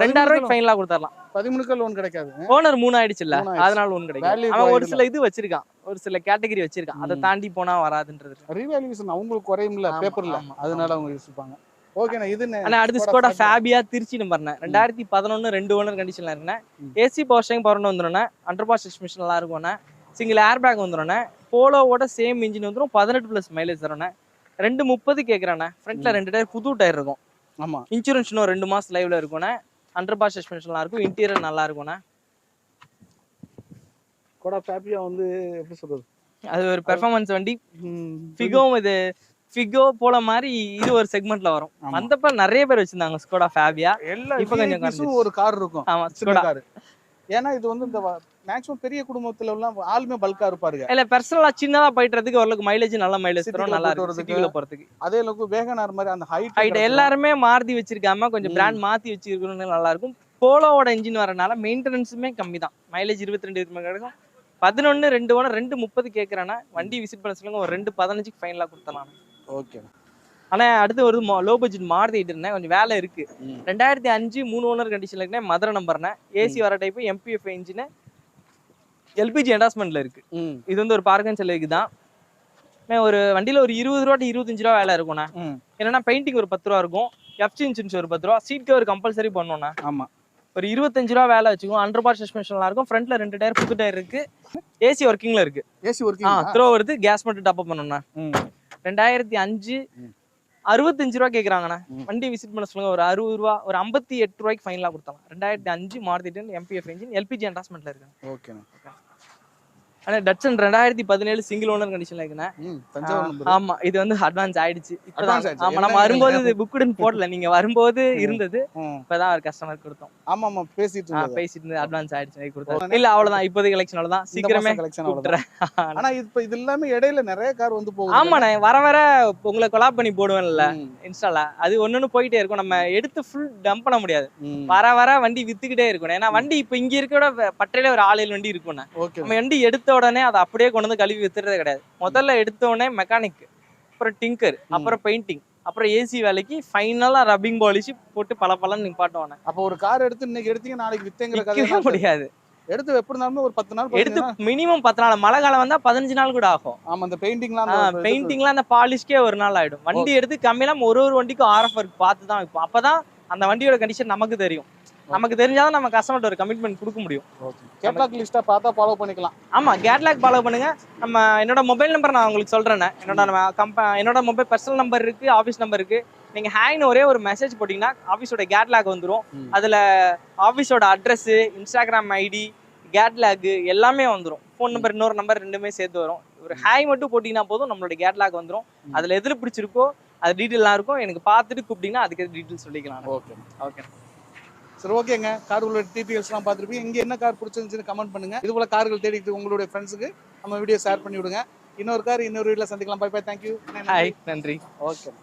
2,000 ரூபாய்க்கு ஃபைனலா கொடுத்துடலாம். 13க்கு லோன் கிடைக்காது. ஓனர் 3 ஆயிடுச்சு இல்ல, அதனால லோன் கிடைக்கும். அவன் ஒரு சில இது வச்சிருக்கான், ஒரு சில கேட்டகரி வச்சிருக்கான். அதை தாண்டி போனா வராதுன்றது. ரீவேல்யூஷன் அவங்களுக்கு குறையும்ல பேப்பர்ல, அதனால அவங்க யோசிப்பாங்க. ஓகேண்ணா. இது அடுத்து ஸ்கோடா ஃபேபியா திருச்சி நம்பர்ண்ணே. 2011 2 ஓனர் கண்டிஷன்ல இருக்குண்ணே. ஏசி பவர் ஸ்டேரிங் பவர் வந்துடும்ண்ணே. அண்டர் பார்ட் சஸ்பென்ஷன் நல்லா இருக்கும்ண்ணே. சிங்கிள் ஏர் பேக் வந்துடும்ண்ணே. போலோவோட சேம் இன்ஜின் வந்துடும். 18+ மைலேஜ் தரும்ண்ணே. 2,30 கேட்குறேண்ணே. ஃப்ரண்ட்ல 2 டயர் புது டயர் இருக்கும். ஆமா, இன்சூரன்ஸ் இன்னும் 2 மாசம் லைவ்ல இருக்கும்ண்ணே. அண்டர் பார்ட் சஸ்பென்ஷன் நல்லா இருக்கும். இன்டீரியர் நல்லா இருக்கும்ண்ணே. கோடா ஃபேபியா வந்து எப்படி சொல்றது, அது ஒரு பெர்ஃபார்மன்ஸ் வண்டி. ஃபிகோவும் இது ஃபிகோ போல மாதிரி இது ஒரு செக்மெண்ட்ல வரும். ஆமா. வந்தப்ப நிறைய பேர் வச்சிருந்தாங்க ஸ்கோடா ஃபேபியா. எல்லா இப்ப கொஞ்சம் VIPs குறைஞ்சிருச்சு. ஒரு கார் இருக்கும், ஆமா சின்ன ஸ்கோடா. கார். ஏன்னா இது வந்து இந்த மேக்ஸிமம் பெரிய குடும்பத்துல எல்லாம் ஆளுமே பல்கா இருப்பாருங்க. இல்ல பெர்சனலா சின்னதா போயிட்டுறதுக்கு ஓரளவுக்கு மைலேஜ் நல்ல மைலேஜ் தரும், சிட்டிக்குள்ள நல்லா போயிட்டு இருக்கும் வரதுக்கு. சிட்டிக்குள்ள போறதுக்கு. அதே அளவுக்கு வேகனார் மாதிரி அந்த ஹைட் ஹைட் எல்லாருமே மாருதி வச்சிருக்காம கொஞ்சம் பிராண்ட் மாத்தி வச்சிருக்கணும் நல்லா இருக்கும். போலோவோட இன்ஜின் வரனால மெயின்டெனன்ஸுமே கம்மி தான். மைலேஜ் 22 கிடைக்கும். 11 2 ஓனர் 230 கேட்கறேன்னா வண்டி விசிட் பண்ண சொல்லுங்க, ஒரு 215க்கு ஃபைனலா கொடுத்தலாம். ஓகே. ஆனா அடுத்து ஒரு லோ பட்ஜெட் மாருதி இருந்தேன், கொஞ்சம் வேலை இருக்கு. 2005 3 ஓனர் கண்டிஷன்ல இருக்கேன், மதுரை நம்பர்னே, ஏசி வர டைப், MPF இன்ஜின், LPG என்டாஸ்மெண்ட்ல இருக்கு. இது வந்து ஒரு பார்க்கன் செலவுக்கு தான். ஒரு வண்டியில ஒரு 20 ரூபா to 25 ரூபா வேலை இருக்கும்ண்ணா. என்னன்னா பெயிண்டிங் ஒரு 10 ரூபா இருக்கும், எஃப்சி இன்சூரன்ஸ் ஒரு 10 ரூபா, சீட் கவர் கம்பல்சரி பண்ணோம்ண்ணா. ஆமா. ஒரு 25 ரூபா வேலை வச்சுக்கோம். 100% சஸ்பென்ஷன்லாம் இருக்கும். ஃப்ரண்ட்ல 2 டயர் புது டயர் இருக்கு. ஏசி ஒர்க்கிங்ல இருக்கு. ஏசி ஒர்க்கிங் த்ரோ வருது, கேஸ் மட்டும் டாப் அப் பண்ணணும்ண்ணா. 2005 65 ரூபா கேக்குறாங்கண்ணா. வண்டி விசிட் பண்ண சொல்லுங்க, ஒரு 60 ரூபா, ஒரு 58 ரூபாய்க்கு ஃபைனலா கொடுத்தலாம். 2005 மாருதி MPF இன்ஜின், LPG என்டாஸ்மெண்ட்ல இருக்கு. ஓகே. ஆனா டட்சன் 2017 சிங்கிள் ஓனர் கண்டிஷன்ல இருக்குண்ணா. தஞ்சாவூர் நம்பர். ஆமா, இது வந்து அட்வான்ஸ் ஆயிடுச்சு இப்பதான். Advance ஆயிடுச்சு. ஆமா, நம்ம வரும்போது இது புக்குடுன்னு போடல, நீங்க வரும்போது இருந்தது, ம். இப்பதான் ஒரு கஸ்டமர் கொடுத்தோம். ஆமா ஆமா பேசிட்டு இருந்தது. பேசிட்டு அட்வான்ஸ் ஆயிடுச்சு கொடுத்தோம். இல்ல அவ்வளவுதான், இப்போதைக்கு கலெக்ஷன் அவ்வளவுதான். சீக்கிரமே கலெக்ஷன் அவ்வளவுதான். ஆனா இப்ப இது எல்லாமே இடையில நிறைய கார் வந்து போகுது. ஆமாண்ணே, வர வர உங்களை கொலாப் பண்ணி போடுவேன்ல இன்ஸ்டால, அது ஒண்ணு போயிட்டே இருக்கும். நம்ம எடுத்து ஃபுல் டம்ப் பண்ண முடியாது. வர வர வண்டி வித்துக்கிட்டே இருக்கணும். ஏன்னா வண்டி இப்ப இங்க இருக்கிற பட்டையில ஒரு 6-7 வண்டி இருக்கும்ண்ணே. நம்ம வண்டி எடுத்த உடனே அதை அப்படியே கொண்டு வந்து கழுவி வித்துறதே கிடையாது. முதல்ல எடுத்த உடனே மெக்கானிக், அப்புறம் டிங்கர், அப்புறம் பெயிண்டிங், அப்புறம் ஏசி வேலைக்கு, ஃபைனலா ரப்பிங் பாலிஷ் போட்டு பல நிப்பாட்டுவானே. அப்ப ஒரு கார் எடுத்து இன்னைக்கு எடுத்தீங்க நாளைக்கு வித்தேங்கிற கதை முடியாது. எடுத்து எப்படி இருந்தாலும் ஒரு 10 நாள் எடுத்து மினிமம் 10 நாள், மழை காலம் வந்தா 15 நாள் கூட ஆகும். ஆமா, அந்த பெயிண்டிங்லாம் பெயிண்டிங்லாம் அந்த பாலிஷ்க்கே ஒரு நாள் ஆயிடும். வண்டி எடுத்து கம்மியெல்லாம் ஒரு வண்டிக்கும் RF ஒர்க் பார்த்து தான் வைப்போம். அப்பதான் அந்த வண்டியோட கண்டிஷன் நமக்கு தெரியும். நமக்கு தெரிஞ்சாதான் நம்ம கஸ்டமர்ட்ட ஒரு கமிட்மெண்ட் கொடுக்க முடியும். கேட்லாக் லிஸ்டா பார்த்தா ஃபாலோ பண்ணிக்கலாம். ஆமா, கேட்லாக் ஃபாலோ பண்ணுங்க. நம்ம என்னோட மொபைல் நம்பர் நான் உங்களுக்கு சொல்றேன். என்னோட மொபைல் பர்சனல் நம்பர் இருக்கு, ஆஃபீஸ் நம்பர் இருக்கு. நீங்க ஹேங்னு ஒரே ஒரு மெசேஜ் போட்டீங்கன்னா ஆஃபீஸோட கேட்லாக் வந்துடும். அதுல ஆஃபீஸோட அட்ரஸ், இன்ஸ்டாகிராம் ஐடி, கேட்லாக் எல்லாமே வந்துடும். ஃபோன் நம்பர், இன்னொரு நம்பர் ரெண்டுமே சேர்த்து வரும். ஒரு ஹேங் மட்டும் போட்டீங்கன்னா போதும், நம்மளோட கேட்லாக் வந்துடும். அதுல எதுல பிடிச்சிருக்கோ அது டீட்டெயிலாம் இருக்கும். எனக்கு பார்த்துட்டு கூப்பிட்டீங்கன்னா அதுக்கு டீட்டெயில் சொல்லிக்கலாம். ஓகே. சரி, ஓகேங்க. கார்களோட டீட்டெயில்ஸ்லாம் பார்த்துருப்பீங்க. இங்கே என்ன கார் பிடிச்சிருந்துச்சுன்னு கமெண்ட் பண்ணுங்க. இது போல கார்கள் தேடிட்டு உங்களுடைய ஃப்ரெண்ட்ஸுக்கு நம்ம வீடியோ ஷேர் பண்ணி விடுங்க. இன்னொரு கார் இன்னொரு வீடியோல சந்திக்கலாம். Bye bye, thank you. ஹாய், நன்றி. ஓகே.